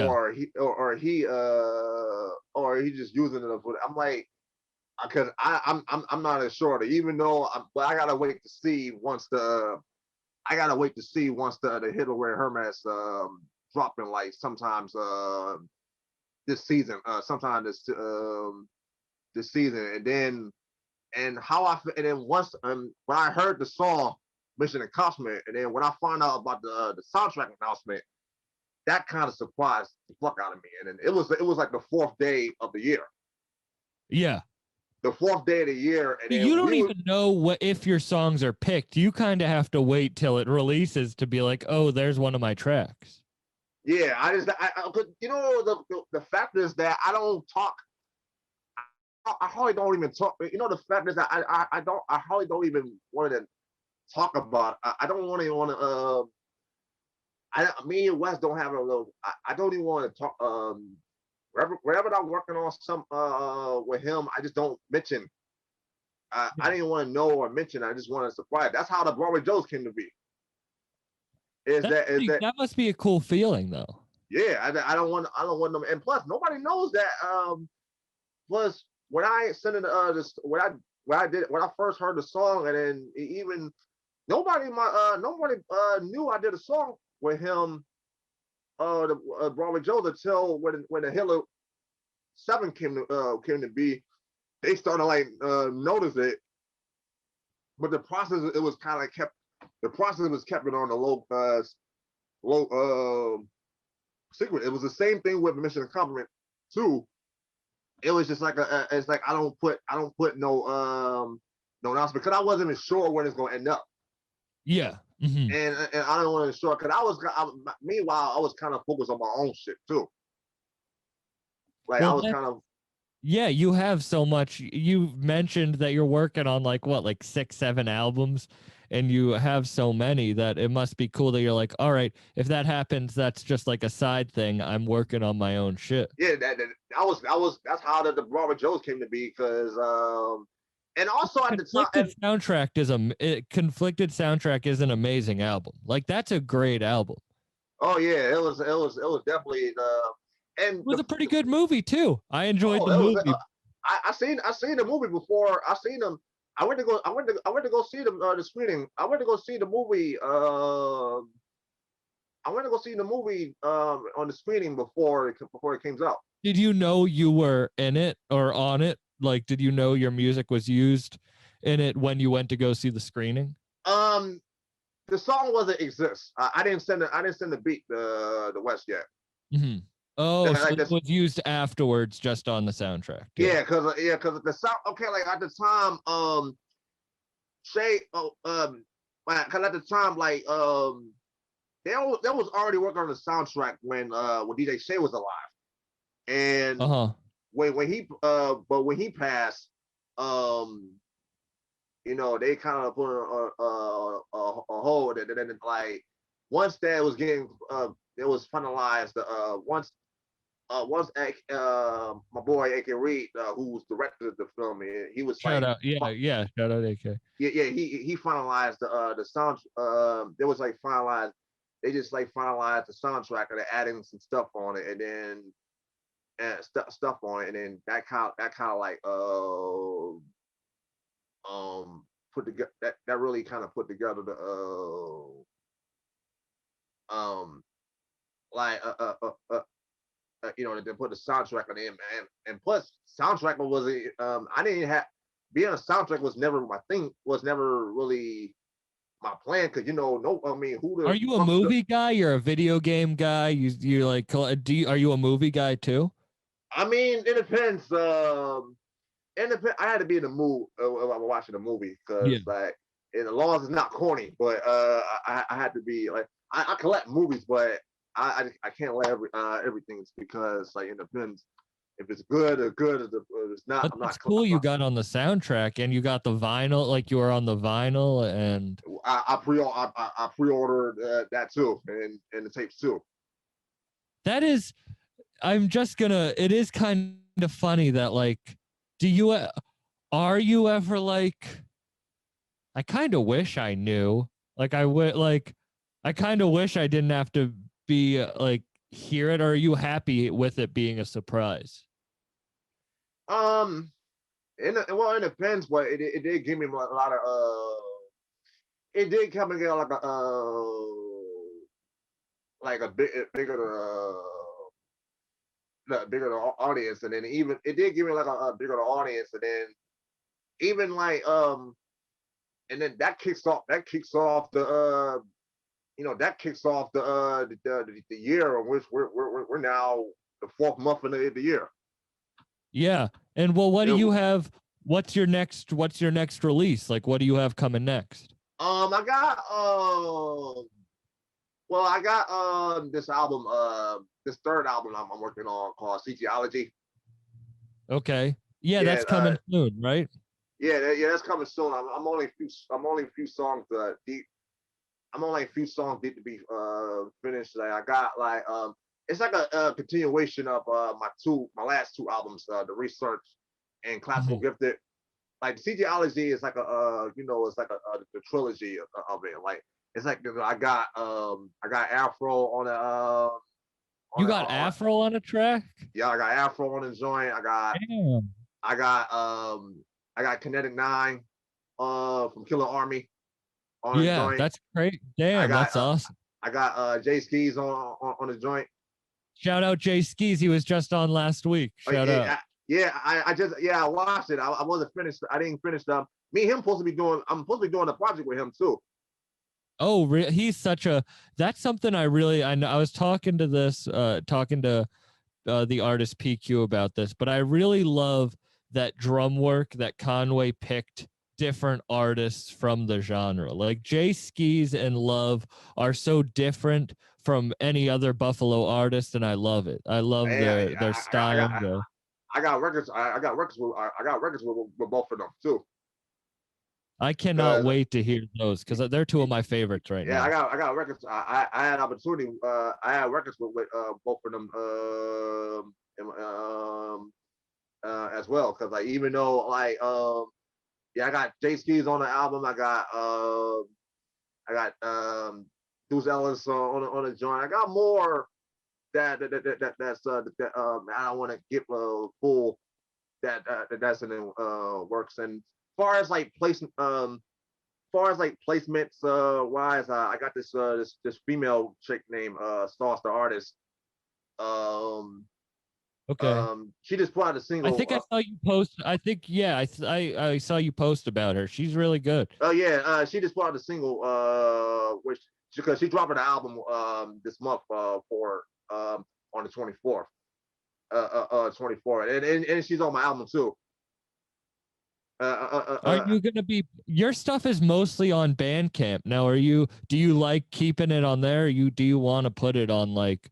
just using it for. I'm like, because I'm not as sure. Even though but I gotta wait to see once the Hitlerware Hermes dropping like sometimes this season, sometime this season, and then once when I heard the song Mission Accomplishment, and then when I found out about the soundtrack announcement, that kind of surprised the fuck out of me. And then it was like the 4th day of the year. Yeah. The 4th day of the year. And you don't even know if your songs are picked. You kind of have to wait till it releases to be like, oh, there's one of my tracks. Yeah, the fact is that I don't talk. I hardly don't even talk. The fact is that I hardly don't even want to talk about. I don't want to. Me and Wes don't have a little. I don't even want to talk. Wherever I'm working on some with him, I just don't mention. I didn't want to know or mention. I just want to surprise. That's how the Broadway Joes came to be. That must be a cool feeling though. Yeah, I don't want them. And plus, nobody knows that. Plus, when I sent it when I first heard the song, and then even nobody knew I did a song with him. The Broadway Joes until when the Hitler 7 came to be, they started like notice it. But the process was kept it on the low secret. It was the same thing with Mission Accomplishment 2. It was just like it's like I don't put no announcement because I wasn't even sure where it's going to end up. Yeah. Mm-hmm. And I don't want to show because meanwhile I was kind of focused on my own shit too. Like I was kind of. Yeah, you have so much. You mentioned that you're working on like 6, 7 albums, and you have so many that it must be cool that you're like, all right, if that happens, that's just like a side thing. I'm working on my own shit. Yeah, that's how the Brahma Joes came to be, because and also at the time, Conflicted soundtrack is an amazing album. Like that's a great album. oh yeah, it was definitely and It was a pretty good movie too. I enjoyed the movie. I seen the movie before. I seen them. I went to go see the screening. I went to go see the movie. I went to go see the movie on the screening before it came out. Did you know you were in it or on it? Like, did you know your music was used in it when you went to go see the screening? The song wasn't exist. I didn't send the beat the West yet. Mm-hmm. Oh, so it was used afterwards, just on the soundtrack. Yeah, because the sound. Okay, like at the time, Shay, because at the time, like they was already working on the soundtrack when DJ Shay was alive, and when he passed, you know, they kind of put a hold, and then like once that was getting it was finalized, once my boy AK Reed, who's directed the film, he was shout like, out, shout out AK. Yeah, he finalized the sound. There was like finalized. They just like finalized the soundtrack, and they're adding some stuff on it, and then stuff on it, and then that kind of like put together that really kind of put together the you know, to put the soundtrack on it, and plus soundtrack was I didn't have being a soundtrack was never my thing, was never really my plan, because you know, Are you a movie guy? You're a video game guy? You like are you a movie guy too? I mean, it depends. I had to be in the mood while I'm watching a movie, because like, and the laws is not corny, but I had to be like, I collect movies, but I can't let everything, because like it depends if it's good or good, if it's not. But that's cool. You got on the soundtrack, and you got the vinyl. Like you were on the vinyl, and I pre-ordered that too, and the tapes too. That is, I'm just gonna. It is kind of funny that like, are you ever like? I kind of wish I knew. Like I kind of wish I didn't have to be like hear it. Or are you happy with it being a surprise? It depends, but it did give me a lot of it did come and get like a bigger audience, and then even it did give me like a bigger audience, and then even like and then that kicks off the you know, that kicks off the year in which we're now the 4th month of the year. Yeah. And well, what do you have? What's your next release? Like, what do you have coming next? I got this album, this third album I'm working on, called Cee Gee. Okay. Yeah, that's coming soon, right? Yeah, that's coming soon. I'm only a few songs deep. I'm only a few songs deep to be finished. Like I got like it's like a continuation of my last two albums, The Research and Classical Gifted. Like Cee Gee is like you know, it's like the trilogy of it. Like it's like, you know, I got Afro on the you got Afro on a track? Yeah, I got Afro on the joint. I got Kinetic 9 from Killer Army on the joint. That's great. Damn, that's awesome. I got Jay Skis on the joint. Shout out Jay Skis. He was just on last week. Shout out. I watched it. I wasn't finished. I didn't finish them. Me and him I'm supposed to be doing a project with him too. Oh, he's such a, that's something I know. I was talking to the artist PQ about this, but I really love that drum work that Conway picked different artists from the genre. Like Jay Skis and Love are so different from any other Buffalo artist, and I love it. I love their style. I got records with both of them too. I cannot wait to hear those because they're two of my favorites right Yeah, now. I got records. I had opportunity. I had records with both of them as well. Cause like even though like yeah, I got Jay Skis on the album. I got Deuce Ellis on the joint. I got more that's I don't want to get full that's in the works. And far as like placements wise, I got this female chick named Sauce the artist. Okay. She just put out a single. I think I saw you post. I think I saw you post about her. She's really good. Oh yeah, she just put out a single, which because she dropped an album this month for on the 24th, 24th, and she's on my album too. Are you gonna be? Your stuff is mostly on Bandcamp now. Do you like keeping it on there? Do you want to put it on like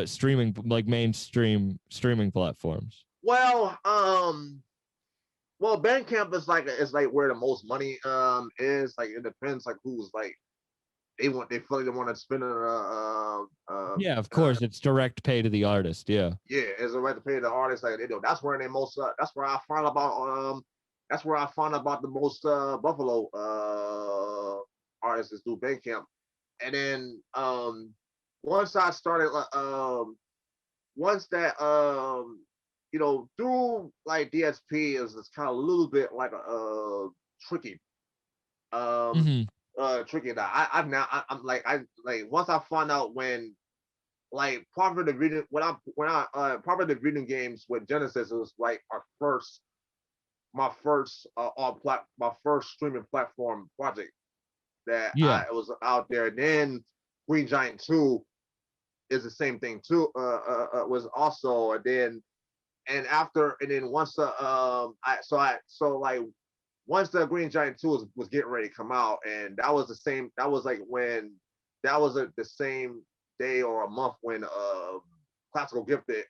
streaming, like mainstream streaming platforms? Well, Bandcamp is like where the most money is. Like it depends like who's like they feel like they want to spend it. Yeah, of course, it's direct pay to the artist. Yeah. Yeah, it's a right to pay the artist. Like they do. That's where they most. That's where I find about. That's where I found about the most Buffalo artists do Bandcamp, and then once I started, once that through like DSP is kind of a little bit like a tricky, tricky. That I'm like once I find out when like part of the reading part of the reading games with Genesis was like my first streaming platform project that was out there. And then Green Giant 2 is the same thing too. Was also and then once once the Green Giant 2 was getting ready to come out, and that was the same the same day or a month when Classical Gifted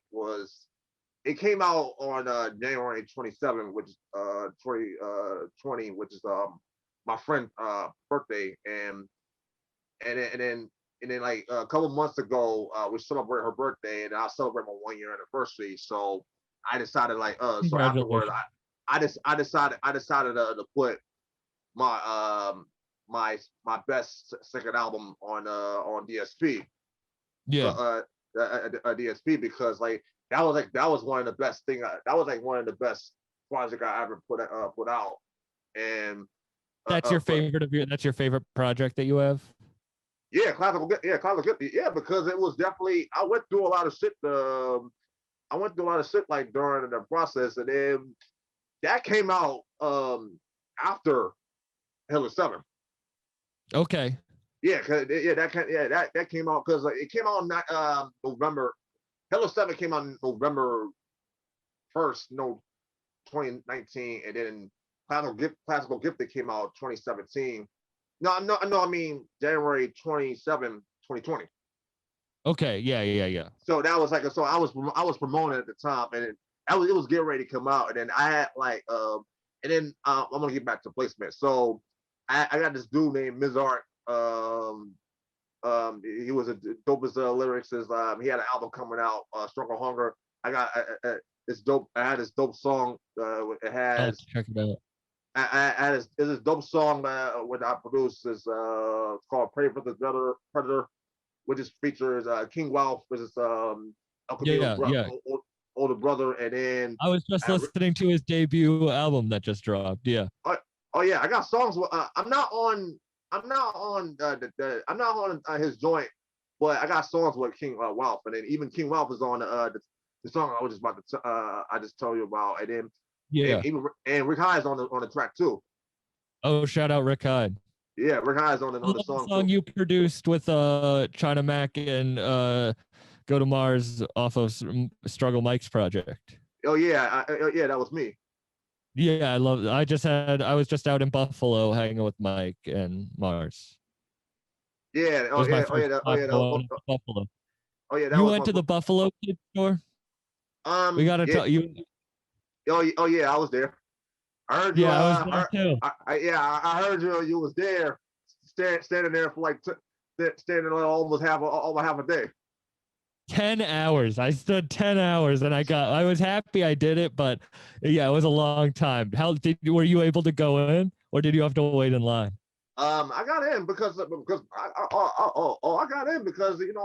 it came out on January 27, which is 2020, which is my friend's birthday, and then like a couple months ago we celebrated her birthday, and I celebrate my 1 year anniversary. So I decided so afterwards I decided to put my my best second album on DSP. Yeah. DSP because like that was one of the best thing. That was like one of the best project I ever put out. And that's your favorite project that you have. Yeah, classical. Yeah, because it was definitely. I went through a lot of shit. Like during the process, and then that came out after Hell 7. Okay. Yeah, that came out because it came out in November. Hello 7 came out November 1st, 2019, and then Classical Gifted came out 2017. No, I mean January 27, 2020. Okay, yeah. So that was like I was promoting at the time, and it was getting ready to come out, and then I had and then I'm gonna get back to placement. So I got this dude named Mizart. He was a dope as lyricist. He had an album coming out, Struggle Hunger. I got this dope. I had this dope song. It has. Check it out. I had this dope song what I produced is called "Pray for the Predator," which is features King Wealth, which is older brother, and then I was just listening to his debut album that just dropped. Yeah. Oh yeah, I got songs. I'm not on his joint, but I got songs with King Wealth, and then even King Wealth is on the song I was just about to I just told you about, and then and Rick Hyde's on the track too. Oh, shout out Rick Hyde. Yeah, Rick Hyde's on the song. Song you produced with China Mac and Go to Mars off of Struggle Mike's project. Oh yeah, that was me. Yeah, I love. I was just out in Buffalo hanging with Mike and Mars. Yeah. Buffalo. Oh yeah. You went to the Buffalo Kid store. We gotta tell you. Oh yeah, I was there. I heard you. Yeah, I was there too. I heard you. You was there, standing there for like standing there almost half a day. 10 hours. I stood 10 hours and I was happy I did it, but yeah, it was a long time. Were you able to go in or did you have to wait in line? I got in because I got in because because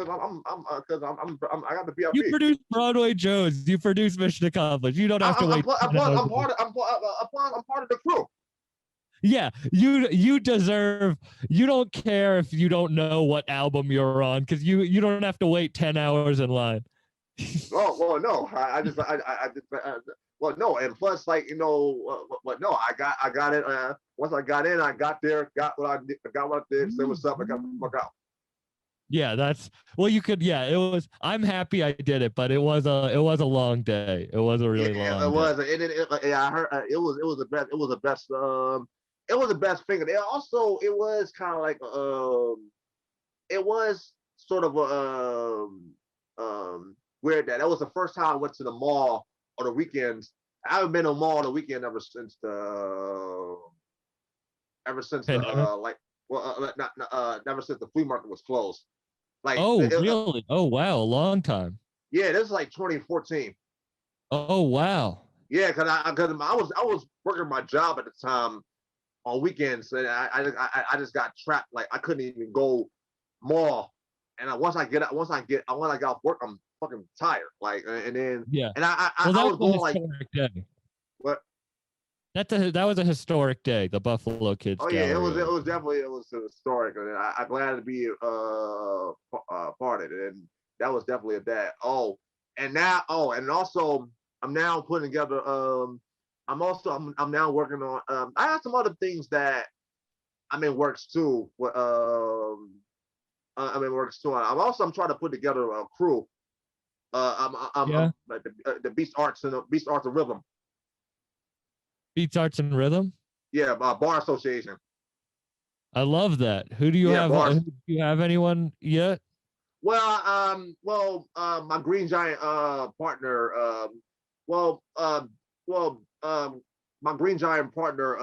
I got the You VIP. produced Broadway Joes. You produced Mission Accomplished. You don't have to wait. I'm part of the crew. Yeah, you deserve. You don't care if you don't know what album you're on because you don't have to wait 10 hours in line. Oh well, no, I just well, no, and plus, like but no, I got it. Once I got in, I got there, got what I did, said what's up, I got the fuck out. Yeah, you could. Yeah, it was. I'm happy I did it, but it was a long day. It was a really long. It was. I heard it was the best. It was the best. It was the best thing. It also it was kind of like it was sort of weird that was the first time I went to the mall on the weekends. I haven't been to the mall on the weekend ever since never since the flea market was closed. Like, really? Oh wow, a long time. Yeah, this is like 2014. Oh wow. Yeah, because I was working my job at the time on weekends, and I just got trapped. Like I couldn't even go mall. And once I got off work, I'm fucking tired. Like, and then and I was going like day. What? That was a historic day. The Buffalo Kids. Oh yeah, it was definitely historic, and I'm glad to be part of it, and that was definitely a day. And also I'm now putting together. I'm now working on. I have some other things that I'm in works too. I'm in works too. I'm trying to put together a crew. I'm the Beast Arts and Rhythm. Beats Arts and Rhythm. Yeah, Bar Association. I love that. Who do you have? Do you have anyone yet? Well, my Green Giant partner. My Green Giant partner,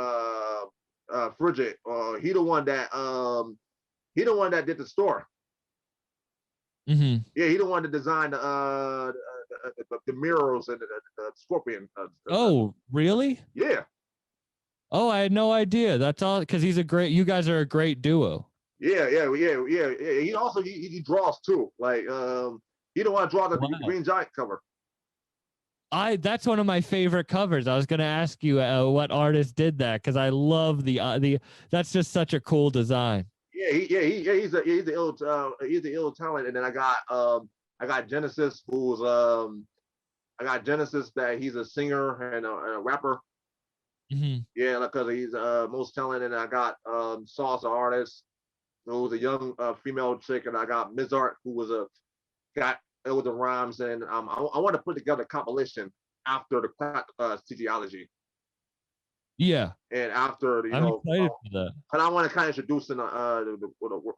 Frigid. He the one that did the store. Mm-hmm. Yeah, he the one that designed the murals and the scorpion. Oh, really? Yeah. Oh, I had no idea. That's all because you guys are a great duo. Yeah. He also he draws too. Like he the one that draw the Green Giant cover. That's one of my favorite covers. I was gonna ask you what artist did that because I love the that's just such a cool design. He's the ill talent, and then I got Genesis, who's that he's a singer and a rapper. Mm-hmm. Yeah, because he's most talented, and I got salsa artist, who's a young female chick, and I got Mizart, who was with the rhymes, and I want to put together a compilation after the Cee Geeology. Yeah, and after I'm excited for that. And I want to kind of introduce in the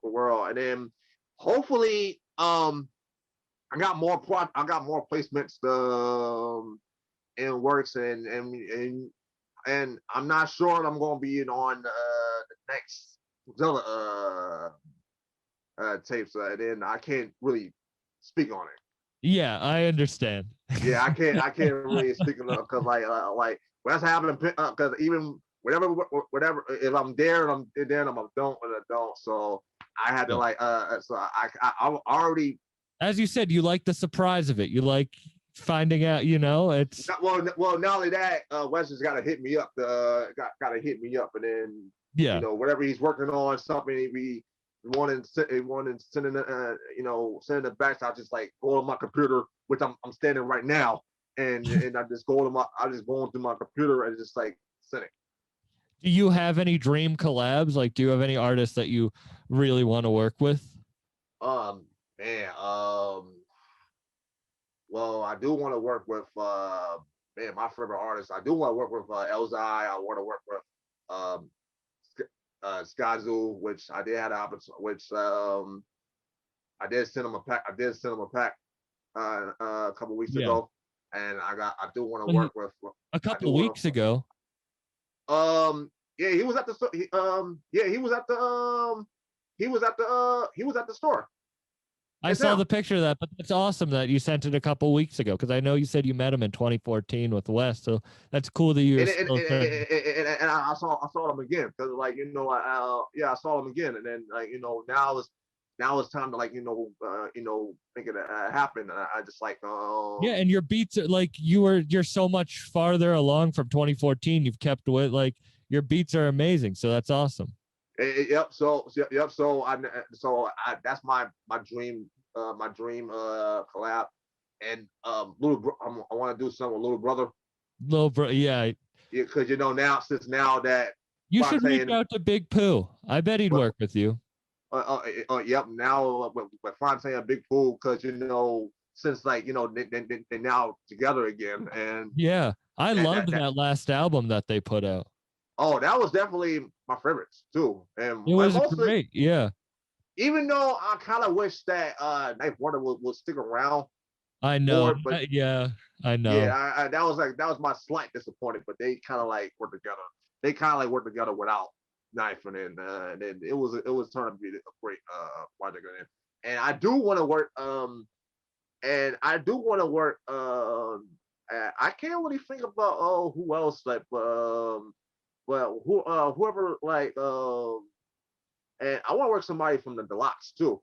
world, and then hopefully I got more placements in works, and I'm not sure I'm going to be on the next Zilla tapes, and then I can't really speak on it. Yeah, I understand. Yeah, I can't really speak on it because like that's happening because even whatever if I'm there and I'm there and I don't. So I had to so I already. As you said, you like the surprise of it. You like finding out. It's well. Not only that, Wesley's got to hit me up. Got to hit me up, and then whatever he's working on, something he wanting sending it back. So I just like go on my computer, which I'm standing right now. And I just go into my computer and just like send it. Do you have any dream collabs? Like, do you have any artists that you really want to work with? Well, I do want to work with my favorite artist. I do want to work with Elzai. I want to work with Skazu, which I did have an opportunity, which I did send him a pack. A couple weeks ago. And I do want to work with a couple weeks ago. Yeah, he was at the yeah, he was at the store. I saw the picture of that, but that's awesome that you sent it a couple weeks ago because I know you said you met him in 2014 with Wes, so that's cool that you're still. And I saw him again because like yeah, I saw him again, and then like now it's time to like make it happen. I just like yeah, and your beats are like you're so much farther along from 2014. You've kept with like your beats are amazing, so that's awesome. Yep. So that's my dream collab, and I want to do something with Little Brother. Yeah. Yeah, because now that you should reach out to Big Pooh. I bet he'd work with you. Yep. Now with Fontaine and Big Pooh, because since like they're now together again, and yeah, I loved that last album that they put out. Oh, that was definitely my favorites too, and it was great. Yeah. Even though I kind of wish that Knife Wonder would stick around. I know. More, but yeah, I know. Yeah, that was my slight disappointment, but they kind of like worked together. They kind of like worked together without Knife, and then it was turned out to be a great project. And I do want to work. I can't really think about who else like well whoever like and I want to work somebody from the Deluxe too.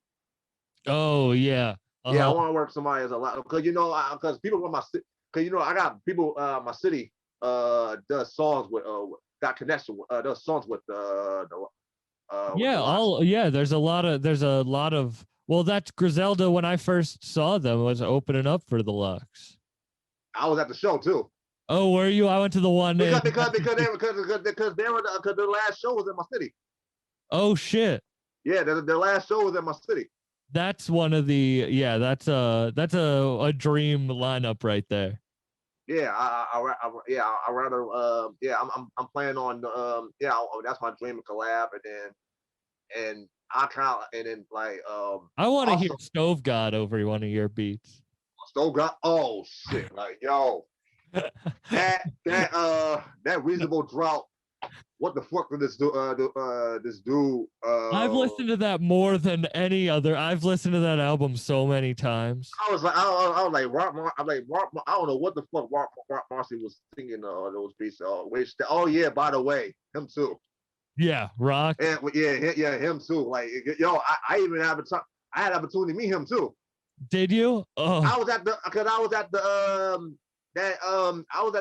Oh yeah. Yeah, I want to work somebody as a lot because because people from my city, because I got people my city does songs with got connection with does songs with yeah, there's a lot of well, that's Griselda when I first saw them was opening up for the Lux. I was at the show too. Oh, were you? I went to the one because their last show was in my city. Oh shit. Yeah, their last show was in my city. That's one of the that's a dream lineup right there. Yeah, I rather I'm planning on that's my dream collab, and I kind of and then like I want to hear Stove God over one of your beats. Stove God, oh shit, like yo, that reasonable drought. What the fuck did this dude? I've listened to that more than any other. I've listened to that album so many times. I was like, I don't know what the fuck Rock Marcy was singing those beats. Oh yeah, by the way, him too. Yeah, Rock. And yeah, him too. Like yo, I even had opportunity to meet him too. Did you? Oh, I was at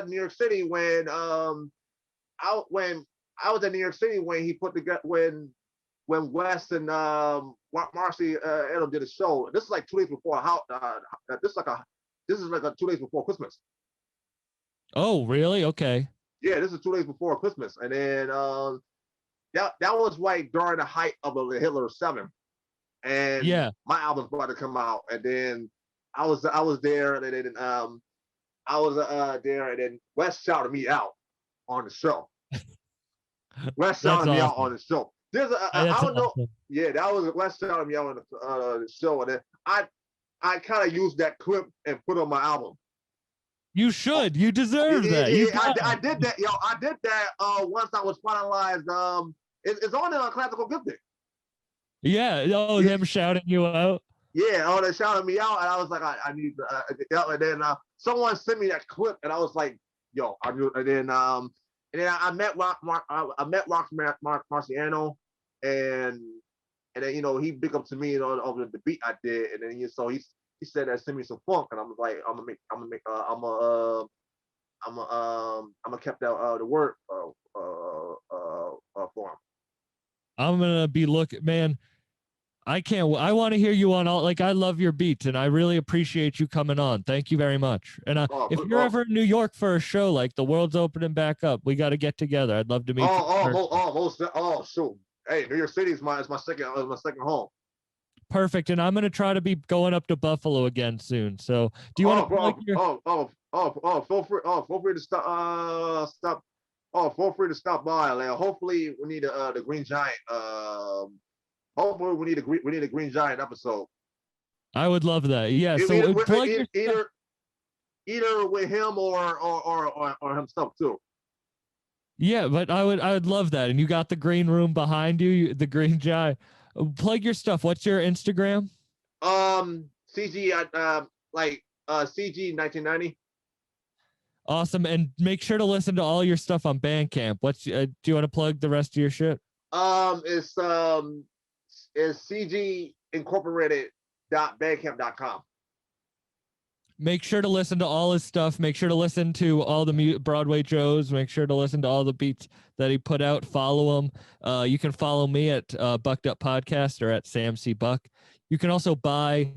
New York City when I was in New York City when he put together when Wes and Marcy Adam did a show. This is like 2 days before this is like 2 days before Christmas. Oh, really? Okay. Yeah, this is 2 days before Christmas, and then that was right during the height of the Hitler 7, and yeah, my album's about to come out, and then I was there, and then I was there, and then Wes shouted me out on the show. Wes shouted me out on the show. There's I don't know. Yeah, that was Wes shouted me out on the show, and then I kind of used that clip and put on my album. You should. You deserve that. I did that. Yo, I did that once I was finalized. It's on the classical gifting. Yeah. Oh, them shouting you out. Yeah. Oh, they shouted me out, and I was like, I need. And then someone sent me that clip, and I was like, yo, I knew. And then I met Rock Marciano, and then he big up to me over the beat I did, and then he said that send me some funk, and I was like, I'm gonna keep that the word for him. I'm gonna be looking, man. I want to hear you on all. Like, I love your beats, and I really appreciate you coming on. Thank you very much. And if you're ever in New York for a show, like the world's opening back up, we got to get together. I'd love to meet you. Sure. Hey, New York City is my second home. Perfect. And I'm gonna try to be going up to Buffalo again soon. So, do you want to? Feel free to stop. Feel free to stop by. Like, hopefully, we need the Green Giant. Hopefully, we need a Green Giant episode. I would love that. Yeah. So either with him or himself too. Yeah, but I would love that. And you got the green room behind you, the green guy. Plug your stuff. What's your Instagram? CG CG 1990. Awesome. And make sure to listen to all your stuff on Bandcamp. What's do you want to plug the rest of your shit? It's Cee Gee Incorporated .bandcamp.com. Make sure to listen to all his stuff. Make sure to listen to all the Broadway Joes. Make sure to listen to all the beats that he put out. Follow him. You can follow me at Bucked Up Podcast or at Sam C. Buck. You can also buy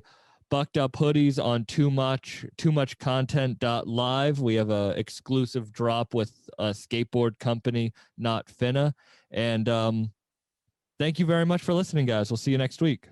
Bucked Up hoodies on too much content.live. We have a exclusive drop with a skateboard company, Not Finna. And thank you very much for listening, guys. We'll see you next week.